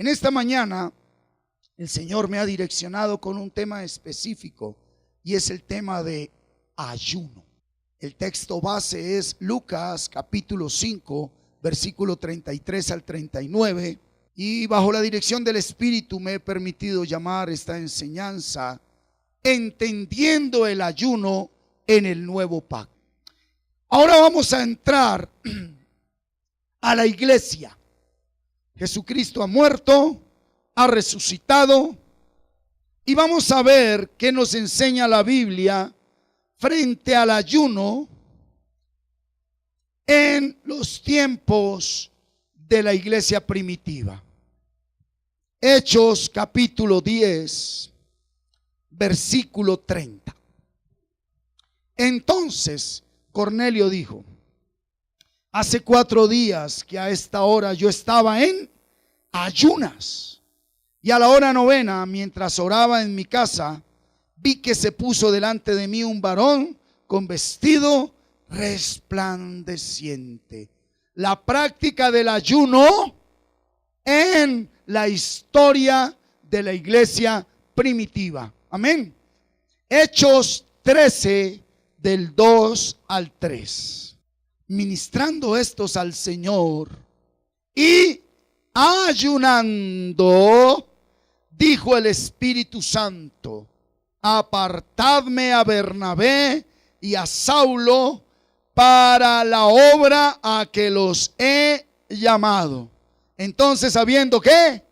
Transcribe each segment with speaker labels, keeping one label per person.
Speaker 1: En esta mañana el Señor me ha direccionado con un tema específico y es el tema de ayuno. El texto base es Lucas capítulo 5, versículo 33 al 39, y bajo la dirección del Espíritu me he permitido llamar esta enseñanza entendiendo el ayuno en el nuevo pacto. Ahora vamos a entrar a la iglesia. Jesucristo ha muerto, ha resucitado, y vamos a ver qué nos enseña la Biblia frente al ayuno en los tiempos de la iglesia primitiva. Hechos capítulo 10, versículo 30. Entonces Cornelio dijo: hace 4 días que a esta hora yo estaba en ayunas, y a la hora 9, mientras oraba en mi casa, vi que se puso delante de mí un varón con vestido resplandeciente. La práctica del ayuno en la historia de la iglesia primitiva. Amén. Hechos 13, del 2 al 3. Ministrando estos al Señor y ayunando, dijo el Espíritu Santo: apartadme a Bernabé y a Saulo para la obra a que los he llamado. Entonces, habiendo qué,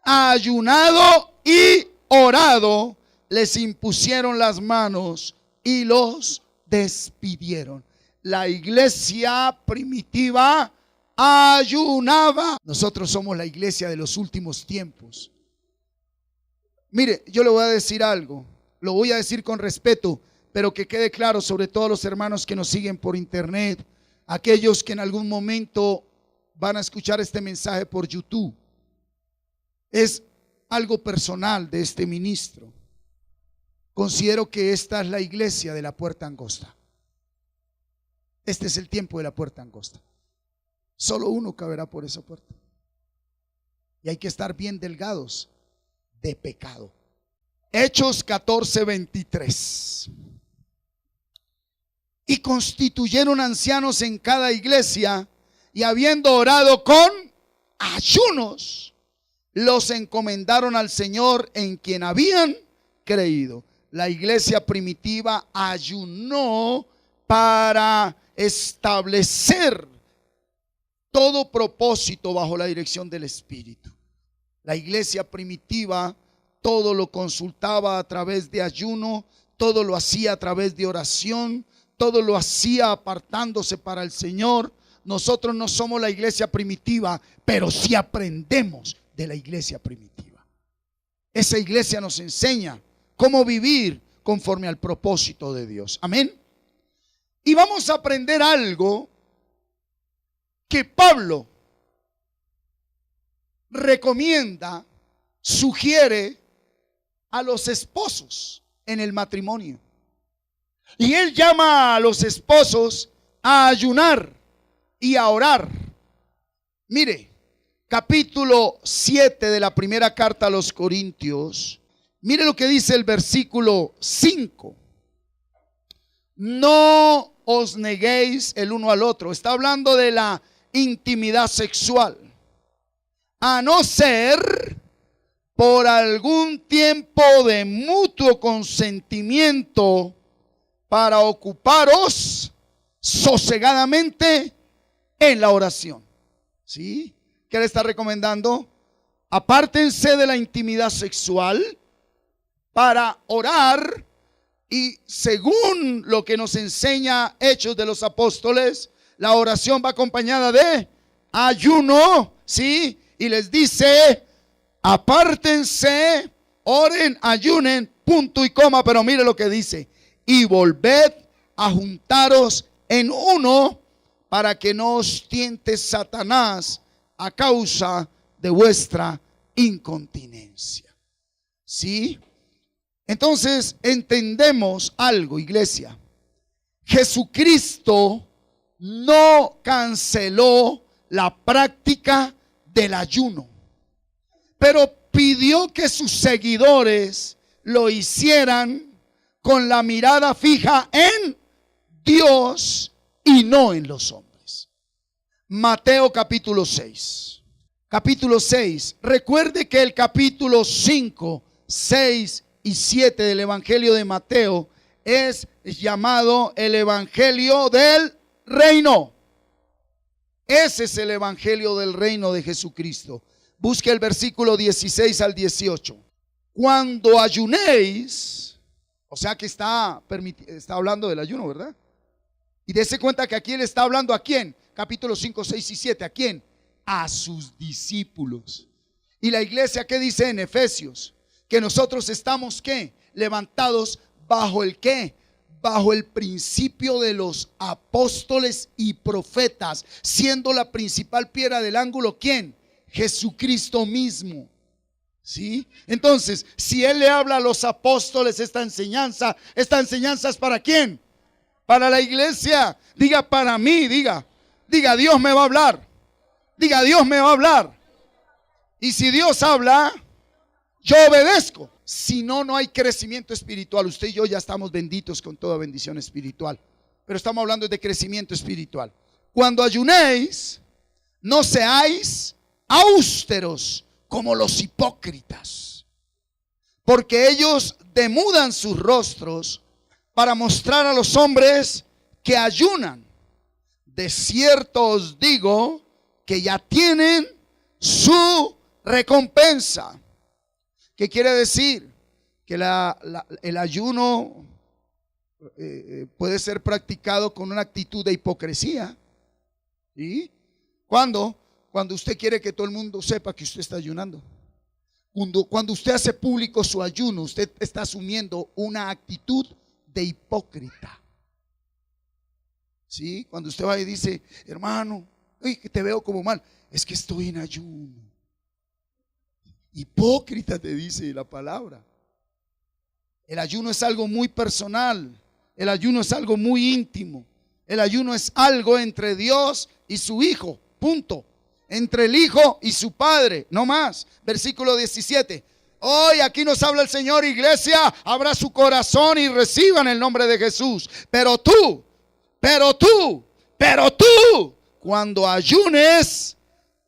Speaker 1: ayunado y orado, les impusieron las manos y los despidieron. La iglesia primitiva ayunaba. Nosotros somos la iglesia de los últimos tiempos. Mire, yo le voy a decir algo, lo voy a decir con respeto, pero que quede claro, sobre todo los hermanos que nos siguen por internet, aquellos que en algún momento van a escuchar este mensaje por YouTube. Es algo personal de este ministro. Considero que esta es la iglesia de la puerta angosta. Este es el tiempo de la puerta angosta. Solo uno caberá por esa puerta. Y hay que estar bien delgados de pecado. Hechos 14, 23. Y constituyeron ancianos en cada iglesia, y habiendo orado con ayunos, los encomendaron al Señor en quien habían creído. La iglesia primitiva ayunó para establecer todo propósito bajo la dirección del Espíritu. La iglesia primitiva todo lo consultaba a través de ayuno, todo lo hacía a través de oración, todo lo hacía apartándose para el Señor. Nosotros no somos la iglesia primitiva, pero sí aprendemos de la iglesia primitiva. Esa iglesia nos enseña cómo vivir conforme al propósito de Dios. Amén. Y vamos a aprender algo que Pablo recomienda, sugiere a los esposos en el matrimonio. Y él llama a los esposos a ayunar y a orar. Mire, capítulo 7 de la primera carta a los Corintios. Mire lo que dice el versículo 5. No os neguéis el uno al otro. Está hablando de la intimidad sexual, a no ser por algún tiempo de mutuo consentimiento, para ocuparos sosegadamente en la oración. ¿Sí? ¿Qué le está recomendando? Apártense de la intimidad sexual para orar, y según lo que nos enseña Hechos de los Apóstoles, la oración va acompañada de ayuno, ¿sí? Y les dice: apártense, oren, ayunen, punto y coma. Pero mire lo que dice: y volved a juntaros en uno, para que no os tiente Satanás a causa de vuestra incontinencia. ¿Sí? Entonces entendemos algo, iglesia. Jesucristo no canceló la práctica del ayuno. Pero pidió que sus seguidores lo hicieran con la mirada fija en Dios y no en los hombres. Mateo capítulo 6. Capítulo 6. Recuerde que el capítulo 5, 6 y 7 del Evangelio de Mateo es llamado el Evangelio del Reino. Ese es el Evangelio del Reino de Jesucristo. Busque el versículo 16 al 18. Cuando ayunéis, o sea que está hablando del ayuno, ¿verdad? Y dése cuenta que aquí él está hablando ¿a quién? Capítulo 5, 6 y 7. ¿A quién? A sus discípulos. Y la iglesia, ¿qué dice en Efesios? Que nosotros estamos ¿qué? Levantados bajo el ¿qué? Bajo el principio de los apóstoles y profetas, siendo la principal piedra del ángulo ¿quién? Jesucristo mismo. ¿Sí? Entonces, si él le habla a los apóstoles esta enseñanza es ¿para quién? Para la iglesia. Diga para mí, diga Dios me va a hablar. Diga Dios me va a hablar. Y si Dios habla, yo obedezco. Si no, no hay crecimiento espiritual. Usted y yo ya estamos benditos con toda bendición espiritual, pero estamos hablando de crecimiento espiritual. Cuando ayunéis, no seáis austeros como los hipócritas, porque ellos demudan sus rostros para mostrar a los hombres que ayunan. De cierto os digo que ya tienen su recompensa. ¿Qué quiere decir? Que el ayuno puede ser practicado con una actitud de hipocresía. ¿Y cuándo? Cuando usted quiere que todo el mundo sepa que usted está ayunando. Cuando usted hace público su ayuno, usted está asumiendo una actitud de hipócrita. ¿Sí? Cuando usted va y dice, hermano, que te veo como mal, es que estoy en ayuno. Hipócrita te dice la palabra. El ayuno es algo muy personal. El ayuno es algo muy íntimo. El ayuno es algo entre Dios y su Hijo. Punto. Entre el Hijo y su Padre. No más. Versículo 17. Hoy aquí nos habla el Señor, iglesia. Abra su corazón y reciban el nombre de Jesús. Pero tú, cuando ayunes,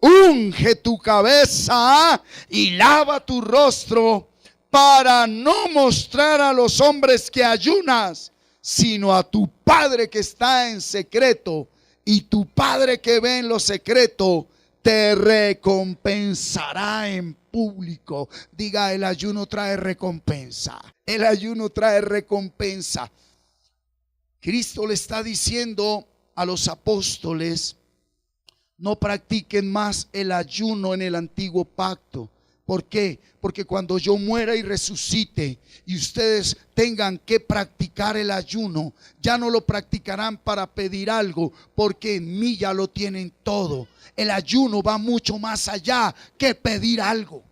Speaker 1: unge tu cabeza y lava tu rostro, para no mostrar a los hombres que ayunas, sino a tu Padre que está en secreto, y tu Padre que ve en lo secreto te recompensará en público. Diga, el ayuno trae recompensa. El ayuno trae recompensa. Cristo le está diciendo a los apóstoles: no practiquen más el ayuno en el antiguo pacto. ¿Por qué? Porque cuando yo muera y resucite y ustedes tengan que practicar el ayuno, ya no lo practicarán para pedir algo, porque en mí ya lo tienen todo. El ayuno va mucho más allá que pedir algo.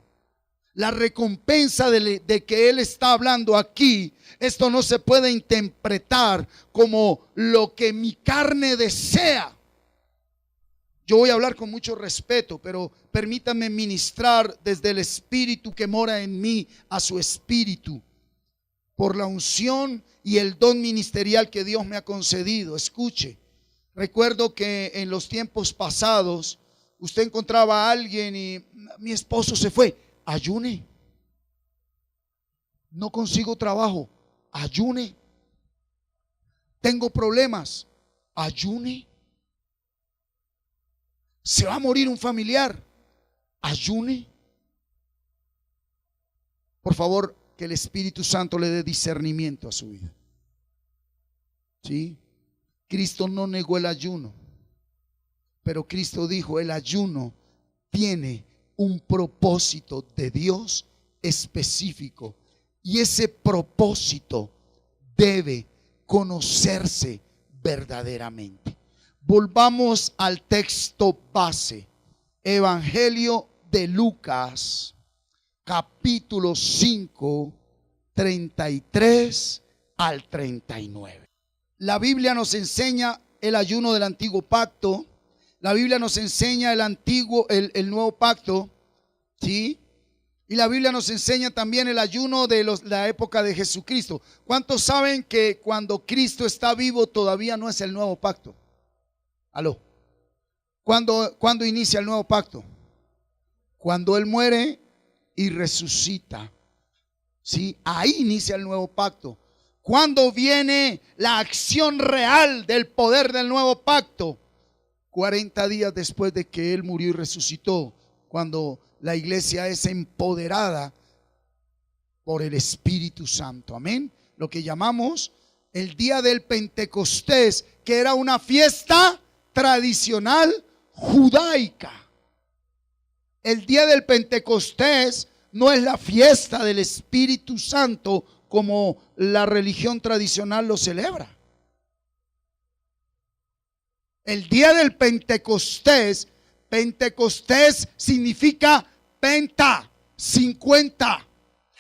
Speaker 1: La recompensa de que Él está hablando aquí, esto no se puede interpretar como lo que mi carne desea. Yo voy a hablar con mucho respeto, pero permítanme ministrar desde el Espíritu que mora en mí a su espíritu, por la unción y el don ministerial que Dios me ha concedido. Escuche, recuerdo que en los tiempos pasados usted encontraba a alguien y mi esposo se fue. Ayune. No consigo trabajo. Ayune. Tengo problemas. Ayune. Se va a morir un familiar. Ayune. Por favor, que el Espíritu Santo le dé discernimiento a su vida. ¿Sí? Cristo no negó el ayuno, pero Cristo dijo: el ayuno tiene un propósito de Dios específico, y ese propósito debe conocerse verdaderamente. Volvamos al texto base, Evangelio de Lucas, capítulo 5, 33 al 39. La Biblia nos enseña el ayuno del antiguo pacto. La Biblia nos enseña el nuevo pacto, ¿sí? Y la Biblia nos enseña también el ayuno de la época de Jesucristo. ¿Cuántos saben que cuando Cristo está vivo todavía no es el nuevo pacto? Aló. ¿Cuándo inicia el nuevo pacto? Cuando Él muere y resucita. ¿Sí? Ahí inicia el nuevo pacto. ¿Cuándo viene la acción real del poder del nuevo pacto? 40 días después de que Él murió y resucitó, cuando la iglesia es empoderada por el Espíritu Santo. Amén. Lo que llamamos el día del Pentecostés, que era una fiesta tradicional judaica. El día del Pentecostés no es la fiesta del Espíritu Santo como la religión tradicional lo celebra. El día del Pentecostés significa penta, 50.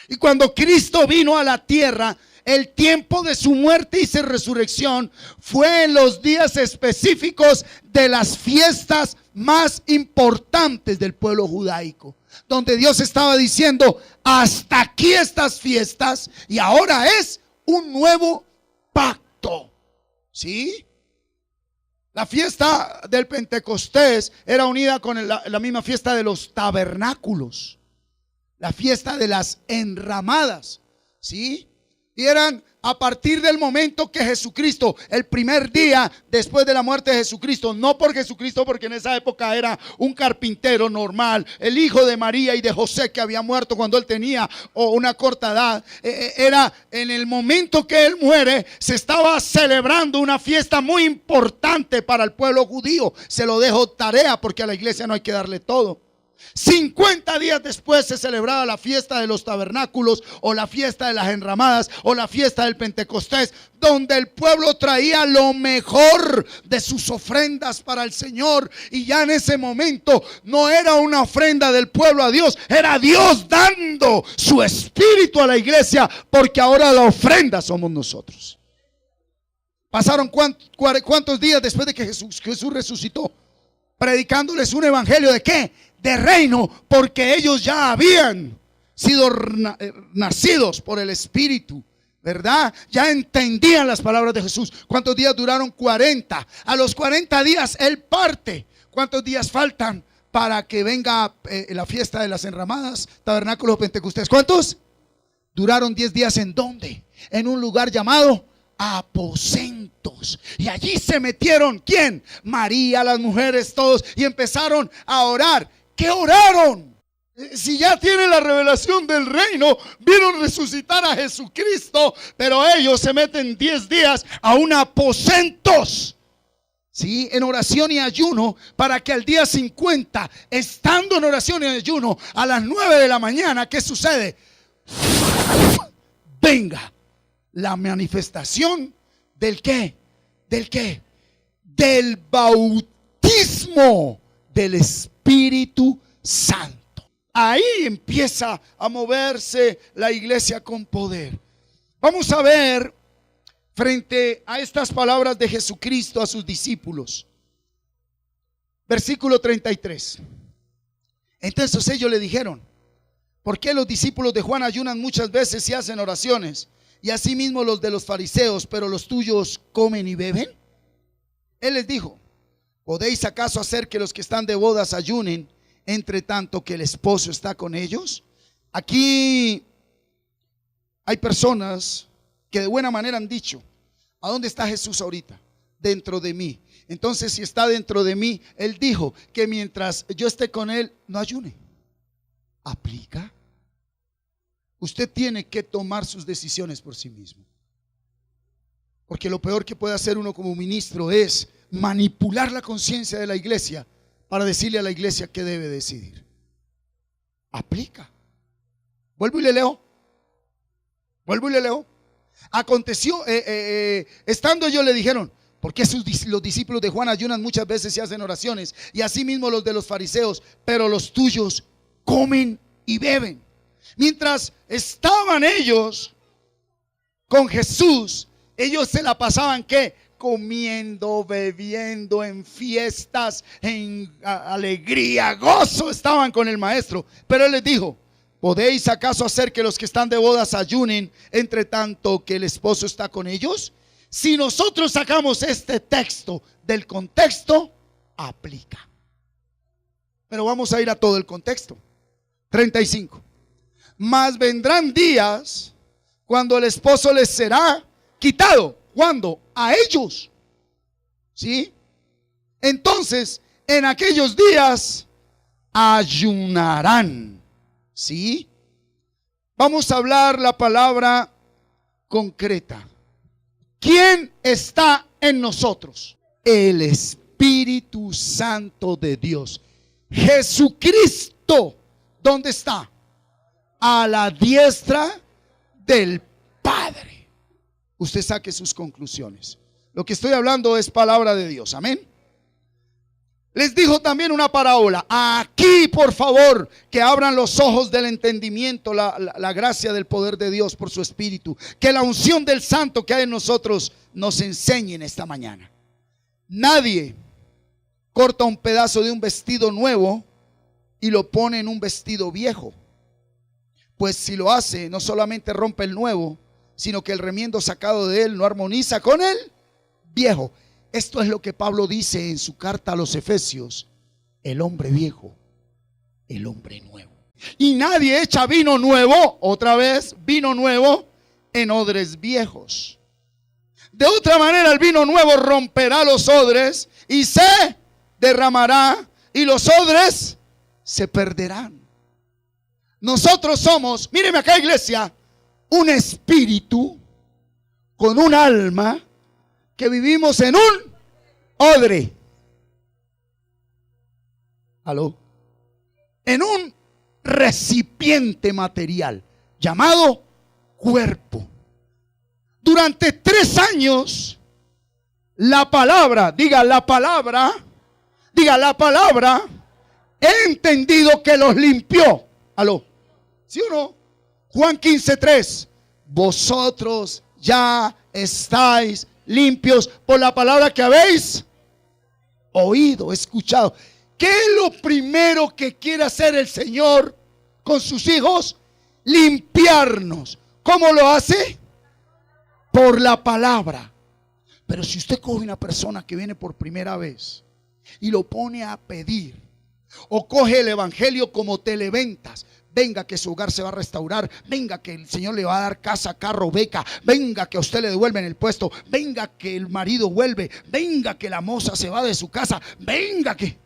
Speaker 1: Y cuando Cristo vino a la tierra, el tiempo de su muerte y su resurrección fue en los días específicos de las fiestas más importantes del pueblo judaico, donde Dios estaba diciendo: hasta aquí estas fiestas, y ahora es un nuevo pacto. ¿Sí? La fiesta del Pentecostés era unida con la misma fiesta de los tabernáculos, la fiesta de las enramadas, ¿sí? Y eran a partir del momento que Jesucristo, el primer día después de la muerte de Jesucristo, no por Jesucristo, porque en esa época era un carpintero normal, el hijo de María y de José, que había muerto cuando él tenía una corta edad. Era en el momento que él muere, se estaba celebrando una fiesta muy importante para el pueblo judío. Se lo dejo tarea, porque a la iglesia no hay que darle todo. 50 días después se celebraba la fiesta de los tabernáculos, o la fiesta de las enramadas, o la fiesta del Pentecostés, donde el pueblo traía lo mejor de sus ofrendas para el Señor. Y ya en ese momento no era una ofrenda del pueblo a Dios, era Dios dando su espíritu a la iglesia, porque ahora la ofrenda somos nosotros. Pasaron cuántos días después de que Jesús resucitó, predicándoles un evangelio de ¿qué? De reino, porque ellos ya habían sido nacidos por el Espíritu, ¿verdad? Ya entendían las palabras de Jesús. ¿Cuántos días duraron? 40. A los 40 días Él parte. ¿Cuántos días faltan para que venga la fiesta de las enramadas, tabernáculos, Pentecostés? ¿Cuántos? Duraron 10 días. ¿En dónde? En un lugar llamado aposentos. Y allí se metieron, ¿quién? María, las mujeres, todos, y empezaron a orar. ¿Qué oraron? Si ya tienen la revelación del reino, vieron resucitar a Jesucristo, pero ellos se meten 10 días a un aposentos, ¿sí? En oración y ayuno, para que al día 50, estando en oración y ayuno, a las 9 de la mañana, ¿qué sucede? Venga la manifestación del ¿qué? ¿Del qué? Del bautismo del Espíritu Santo. Ahí empieza a moverse la iglesia con poder. Vamos a ver, frente a estas palabras de Jesucristo a sus discípulos, versículo 33. Entonces ellos le dijeron: ¿por qué los discípulos de Juan ayunan muchas veces y hacen oraciones, y asimismo los de los fariseos, pero los tuyos comen y beben? Él les dijo: ¿podéis acaso hacer que los que están de bodas ayunen, entre tanto que el esposo está con ellos? Aquí hay personas que de buena manera han dicho: ¿a dónde está Jesús ahorita? Dentro de mí. Entonces, si está dentro de mí, Él dijo que mientras yo esté con Él, no ayune. ¿Aplica? Usted tiene que tomar sus decisiones por sí mismo, porque lo peor que puede hacer uno como ministro es manipular la conciencia de la iglesia para decirle a la iglesia qué debe decidir. Aplica. Vuelvo y le leo. Aconteció, estando ellos le dijeron: ¿por qué los discípulos de Juan ayunan muchas veces y hacen oraciones, y asimismo los de los fariseos, pero los tuyos comen y beben? Mientras estaban ellos con Jesús, ellos se la pasaban ¿qué? comiendo, bebiendo, en fiestas, en alegría, gozo, estaban con el maestro. Pero él les dijo: ¿podéis acaso hacer que los que están de bodas ayunen entre tanto que el esposo está con ellos? Si nosotros sacamos este texto del contexto, aplica. Pero vamos a ir a todo el contexto. 35. Mas vendrán días cuando el esposo les será quitado. ¿Cuándo? A ellos. ¿Sí? Entonces, en aquellos días ayunarán. ¿Sí? Vamos a hablar la palabra concreta. ¿Quién está en nosotros? El Espíritu Santo de Dios. Jesucristo, ¿dónde está? A la diestra del Padre. Usted saque sus conclusiones. Lo que estoy hablando es palabra de Dios. Amén. Les dijo también una parábola. Aquí, por favor, que abran los ojos del entendimiento, la gracia del poder de Dios por su Espíritu. Que la unción del Santo que hay en nosotros nos enseñe en esta mañana. Nadie corta un pedazo de un vestido nuevo y lo pone en un vestido viejo. Pues si lo hace, no solamente rompe el nuevo, sino que el remiendo sacado de él no armoniza con el viejo. Esto es lo que Pablo dice en su carta a los Efesios: el hombre viejo, el hombre nuevo. Y nadie echa vino nuevo, otra vez, vino nuevo en odres viejos. De otra manera el vino nuevo romperá los odres y se derramará y los odres se perderán. Nosotros somos, míreme acá, iglesia, un espíritu con un alma que vivimos en un odre. ¿Aló? En un recipiente material llamado cuerpo. Durante 3 años, la palabra, diga la palabra, he entendido que los limpió. ¿Aló? ¿Sí o no? Juan 15:3. Vosotros ya estáis limpios por la palabra que habéis oído, escuchado. ¿Qué es lo primero que quiere hacer el Señor con sus hijos? Limpiarnos. ¿Cómo lo hace? Por la palabra. Pero si usted coge una persona que viene por primera vez y lo pone a pedir, o coge el evangelio como televentas: venga que su hogar se va a restaurar, venga que el Señor le va a dar casa, carro, beca, venga que a usted le devuelven el puesto, venga que el marido vuelve, venga que la moza se va de su casa, venga que...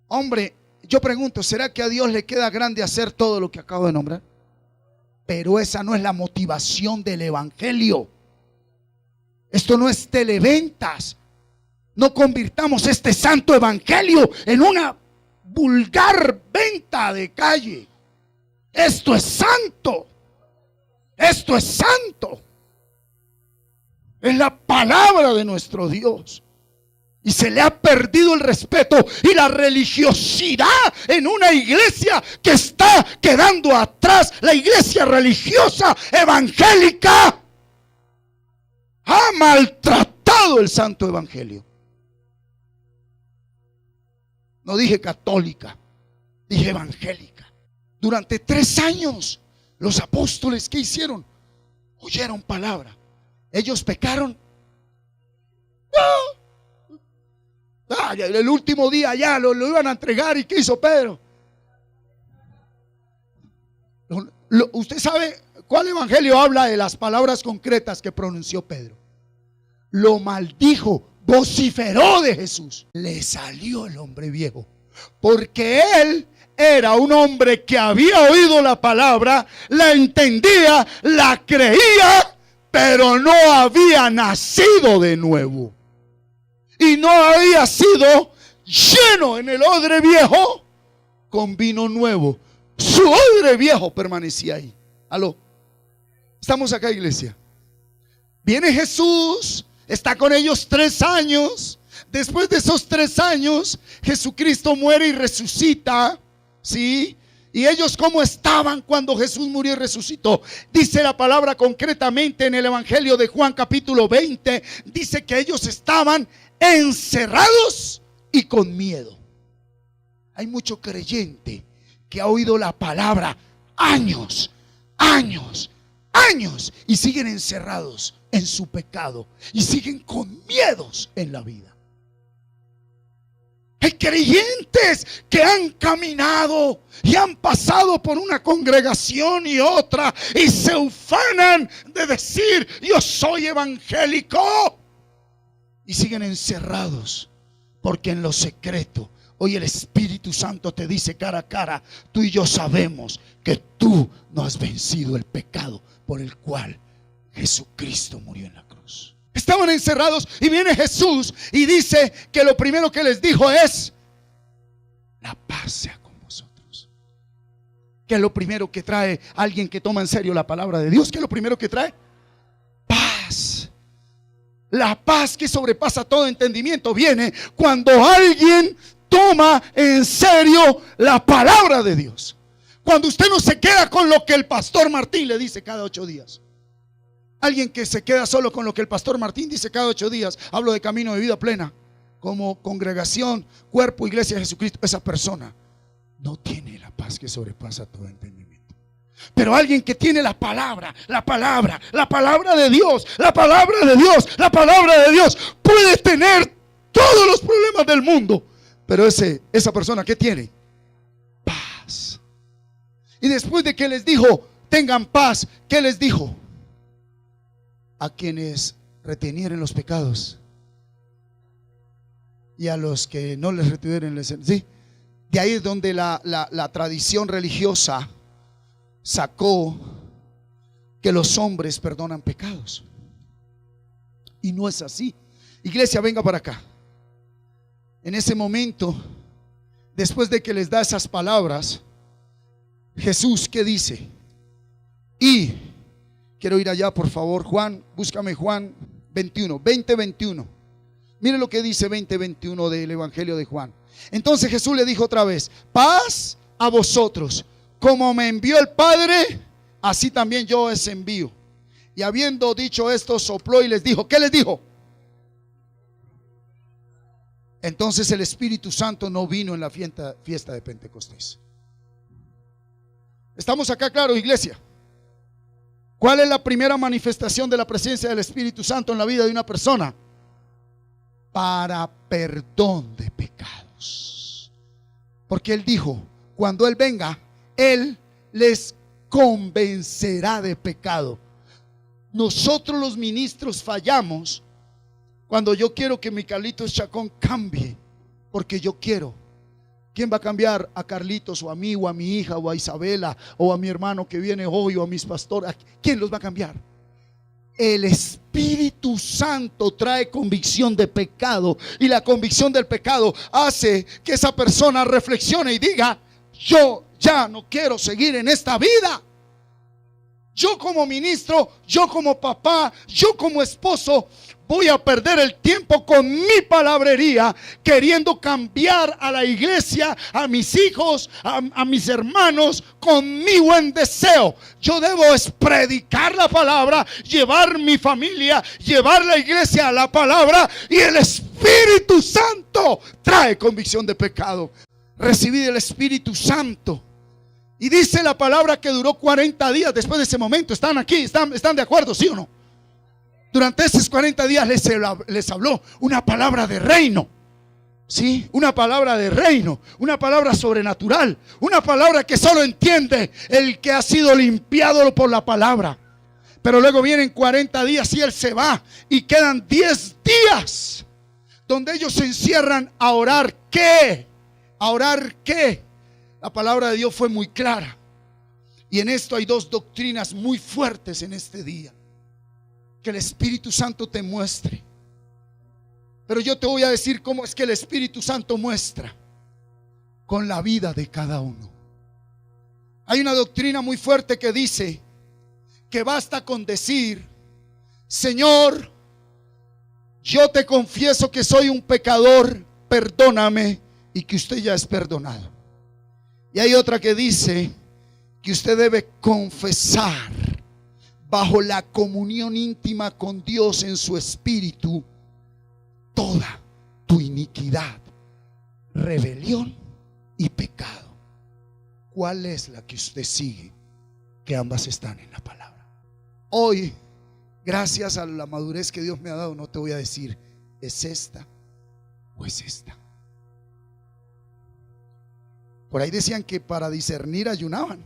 Speaker 1: Hombre, yo pregunto, ¿será que a Dios le queda grande hacer todo lo que acabo de nombrar? Pero esa no es la motivación del evangelio. Esto no es televentas. No convirtamos este santo evangelio en una vulgar venta de calle. Esto es santo. Esto es santo. Es la palabra de nuestro Dios. Y se le ha perdido el respeto y la religiosidad en una iglesia que está quedando atrás. La iglesia religiosa evangélica ha maltratado el santo evangelio. No dije católica, dije evangélica. Durante 3 años los apóstoles, ¿qué hicieron? Oyeron palabra. Ellos pecaron. El último día ya lo iban a entregar. ¿Y qué hizo Pedro? ¿Usted sabe cuál evangelio habla de las palabras concretas que pronunció Pedro? Lo maldijo, vociferó de Jesús. Le salió el hombre viejo, porque él era un hombre que había oído la palabra, la entendía, la creía, pero no había nacido de nuevo. Y no había sido lleno en el odre viejo con vino nuevo. Su odre viejo permanecía ahí. ¿Aló? Estamos acá, iglesia. Viene Jesús, está con ellos 3 años. Después de esos 3 años, Jesucristo muere y resucita, ¿sí? ¿Y ellos cómo estaban cuando Jesús murió y resucitó? Dice la palabra concretamente en el Evangelio de Juan capítulo 20. Dice que ellos estaban encerrados y con miedo. Hay mucho creyente que ha oído la palabra años y siguen encerrados en su pecado y siguen con miedos en la vida. Hay creyentes que han caminado y han pasado por una congregación y otra y se ufanan de decir: yo soy evangélico, y siguen encerrados, porque en lo secreto hoy el Espíritu Santo te dice cara a cara: tú y yo sabemos que tú no has vencido el pecado por el cual Jesucristo murió en la cruz. Estaban encerrados y viene Jesús y dice que lo primero que les dijo es: la paz sea con vosotros. Que es lo primero que trae alguien que toma en serio la palabra de Dios. Que es lo primero que trae paz. La paz que sobrepasa todo entendimiento viene cuando alguien toma en serio la palabra de Dios. Cuando usted no se queda con lo que el pastor Martín le dice cada 8 días. Alguien que se queda solo con lo que el pastor Martín dice cada 8 días. Hablo de Camino de Vida Plena. Como congregación, cuerpo, iglesia de Jesucristo. Esa persona no tiene la paz que sobrepasa todo entendimiento. Pero alguien que tiene la palabra de Dios, la palabra de Dios, puede tener todos los problemas del mundo. Pero esa persona, ¿qué tiene? Paz. Y después de que les dijo: tengan paz, ¿qué les dijo? A quienes retenieren los pecados y a los que no les retuvieron, ¿sí? De ahí es donde la tradición religiosa sacó que los hombres perdonan pecados. Y no es así. Iglesia, venga para acá. En ese momento, después de que les da esas palabras, Jesús, ¿qué dice? Y quiero ir allá, por favor, Juan, búscame Juan 21, 20:21. Mire lo que dice 20:21 del Evangelio de Juan. Entonces Jesús le dijo otra vez: paz a vosotros. Como me envió el Padre, así también yo os envío. Y habiendo dicho esto, sopló y les dijo. ¿Qué les dijo? Entonces el Espíritu Santo no vino en la fiesta de Pentecostés. ¿Estamos acá claros, iglesia? ¿Cuál es la primera manifestación de la presencia del Espíritu Santo en la vida de una persona? Para perdón de pecados. Porque Él dijo: cuando Él venga, Él les convencerá de pecado. Nosotros los ministros fallamos cuando yo quiero que mi Carlitos Chacón cambie, porque yo quiero. ¿Quién va a cambiar? A Carlitos, o a mí, o a mi hija, o a Isabela, o a mi hermano que viene hoy, o a mis pastores. ¿Quién los va a cambiar? El Espíritu Santo trae convicción de pecado, y la convicción del pecado hace que esa persona reflexione y diga: yo ya no quiero seguir en esta vida. Yo como ministro, yo como papá, yo como esposo, voy a perder el tiempo con mi palabrería, queriendo cambiar a la iglesia, a mis hijos, a mis hermanos, con mi buen deseo. Yo debo es predicar la palabra, llevar mi familia, llevar la iglesia a la palabra, y el Espíritu Santo trae convicción de pecado. Recibí el Espíritu Santo. Y dice la palabra que duró 40 días después de ese momento. ¿Están aquí? ¿Están de acuerdo? ¿Sí o no? Durante esos 40 días les habló una palabra de reino. ¿Sí? Una palabra de reino, una palabra sobrenatural, una palabra que solo entiende el que ha sido limpiado por la palabra. Pero luego vienen 40 días y Él se va, y quedan 10 días donde ellos se encierran a orar. ¿Qué? ¿A orar qué? La palabra de Dios fue muy clara. Y en esto hay 2 doctrinas muy fuertes en este día. Que el Espíritu Santo te muestre. Pero yo te voy a decir cómo es que el Espíritu Santo muestra: con la vida de cada uno. Hay una doctrina muy fuerte que dice que basta con decir: Señor, yo te confieso que soy un pecador, perdóname, y que usted ya es perdonado. Y hay otra que dice que usted debe confesar bajo la comunión íntima con Dios en su espíritu toda tu iniquidad, rebelión y pecado. ¿Cuál es la que usted sigue? Que ambas están en la palabra. Hoy, gracias a la madurez que Dios me ha dado, no te voy a decir es esta o es esta. Por ahí decían que para discernir ayunaban.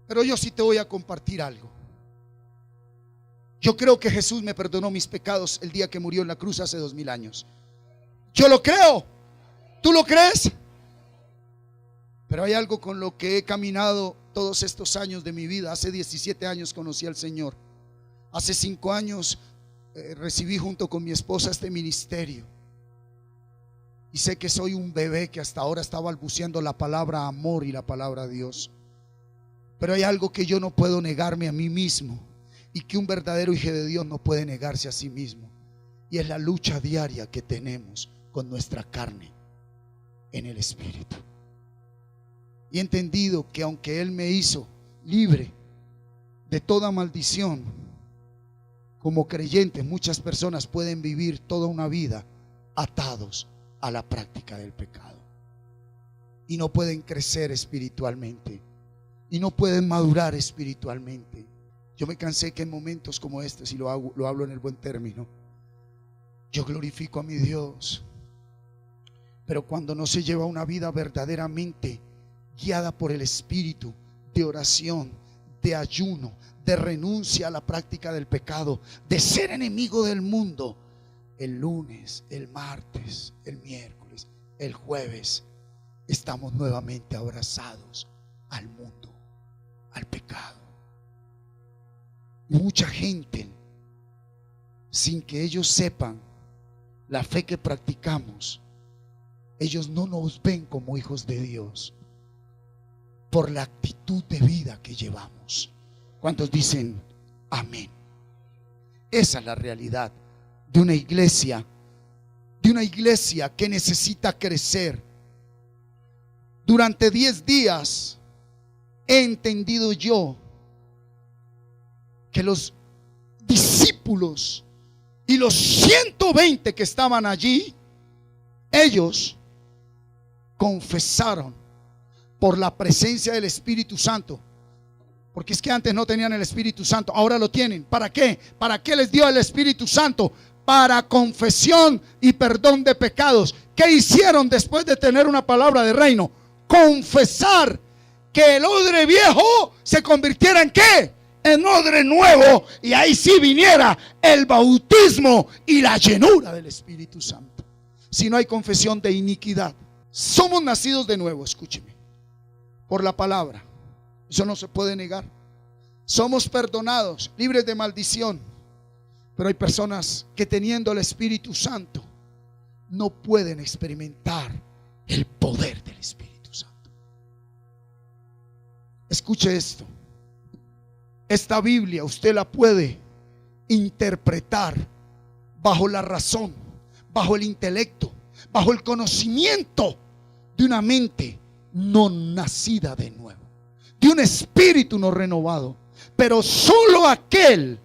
Speaker 1: Pero yo sí te voy a compartir algo. Yo creo que Jesús me perdonó mis pecados el día que murió en la cruz hace 2000 años. Yo lo creo. ¿Tú lo crees? Pero hay algo con lo que he caminado todos estos años de mi vida. Hace 17 años conocí al Señor. Hace 5 años recibí junto con mi esposa este ministerio. Y sé que soy un bebé que hasta ahora está balbuceando la palabra amor y la palabra Dios. Pero hay algo que yo no puedo negarme a mí mismo, y que un verdadero hijo de Dios no puede negarse a sí mismo. Y es la lucha diaria que tenemos con nuestra carne en el espíritu. Y he entendido que aunque Él me hizo libre de toda maldición, como creyentes muchas personas pueden vivir toda una vida atados a la práctica del pecado y no pueden crecer espiritualmente y no pueden madurar espiritualmente. Yo me cansé que en momentos como este, si lo hablo en el buen término, yo glorifico a mi Dios, pero cuando no se lleva una vida verdaderamente guiada por el Espíritu, de oración, de ayuno, de renuncia a la práctica del pecado, de ser enemigo del mundo, el lunes, el martes, el miércoles, el jueves, estamos nuevamente abrazados al mundo, al pecado. Y mucha gente, sin que ellos sepan la fe que practicamos, ellos no nos ven como hijos de Dios por la actitud de vida que llevamos. ¿Cuántos dicen amén? Esa es la realidad de una iglesia que necesita crecer. Durante 10 días he entendido yo que los discípulos y los 120 que estaban allí, ellos confesaron por la presencia del Espíritu Santo. Porque es que antes no tenían el Espíritu Santo, ahora lo tienen. ¿Para qué? ¿Para qué les dio el Espíritu Santo? Para confesión y perdón de pecados. ¿Qué hicieron después de tener una palabra de reino? Confesar que el odre viejo se convirtiera en ¿qué? En odre nuevo. Y ahí sí viniera el bautismo y la llenura del Espíritu Santo. Si no hay confesión de iniquidad, somos nacidos de nuevo, escúcheme, por la palabra. Eso no se puede negar. Somos perdonados, libres de maldición. Pero hay personas que teniendo el Espíritu Santo no pueden experimentar el poder del Espíritu Santo. Escuche esto. Esta Biblia usted la puede interpretar bajo la razón, bajo el intelecto, bajo el conocimiento de una mente no nacida de nuevo, de un espíritu no renovado. Pero solo aquel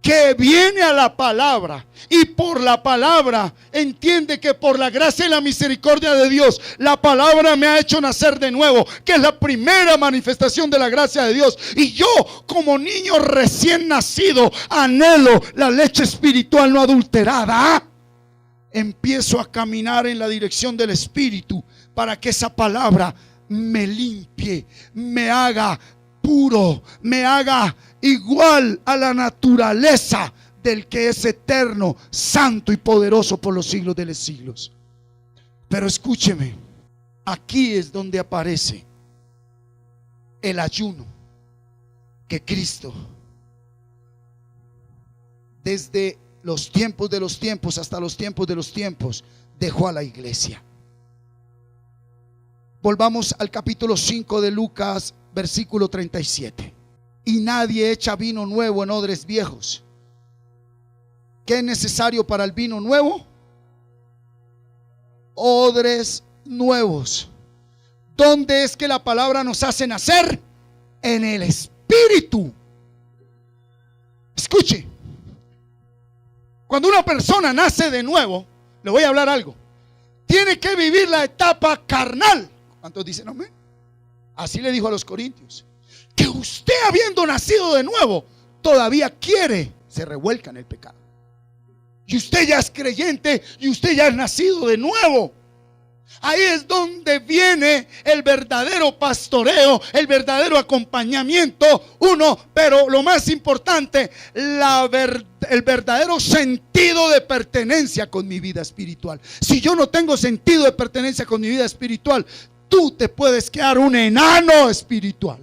Speaker 1: que viene a la palabra y por la palabra entiende que por la gracia y la misericordia de Dios, la palabra me ha hecho nacer de nuevo, que es la primera manifestación de la gracia de Dios. Y yo, como niño recién nacido, anhelo la leche espiritual no adulterada. Empiezo a caminar en la dirección del Espíritu para que esa palabra me limpie, me haga puro, me haga igual a la naturaleza del que es eterno, santo y poderoso por los siglos de los siglos. Pero escúcheme, aquí es donde aparece el ayuno que Cristo, desde los tiempos de los tiempos hasta los tiempos de los tiempos, dejó a la iglesia. Volvamos al capítulo 5 de Lucas, versículo 37. Y nadie echa vino nuevo en odres viejos. ¿Qué es necesario para el vino nuevo? odres nuevos. ¿Dónde es que la palabra nos hace nacer? En el Espíritu. Escuche, cuando una persona nace de nuevo, le voy a hablar algo, tiene que vivir la etapa carnal. ¿Cuántos dicen amén? Así le dijo a los corintios, que usted, habiendo nacido de nuevo, todavía quiere, se revuelca en el pecado. Y usted ya es creyente y usted ya es nacido de nuevo. Ahí es donde viene el verdadero pastoreo, el verdadero acompañamiento. Pero lo más importante, el verdadero sentido de pertenencia con mi vida espiritual. Si yo no tengo sentido de pertenencia con mi vida espiritual, tú te puedes quedar un enano espiritual.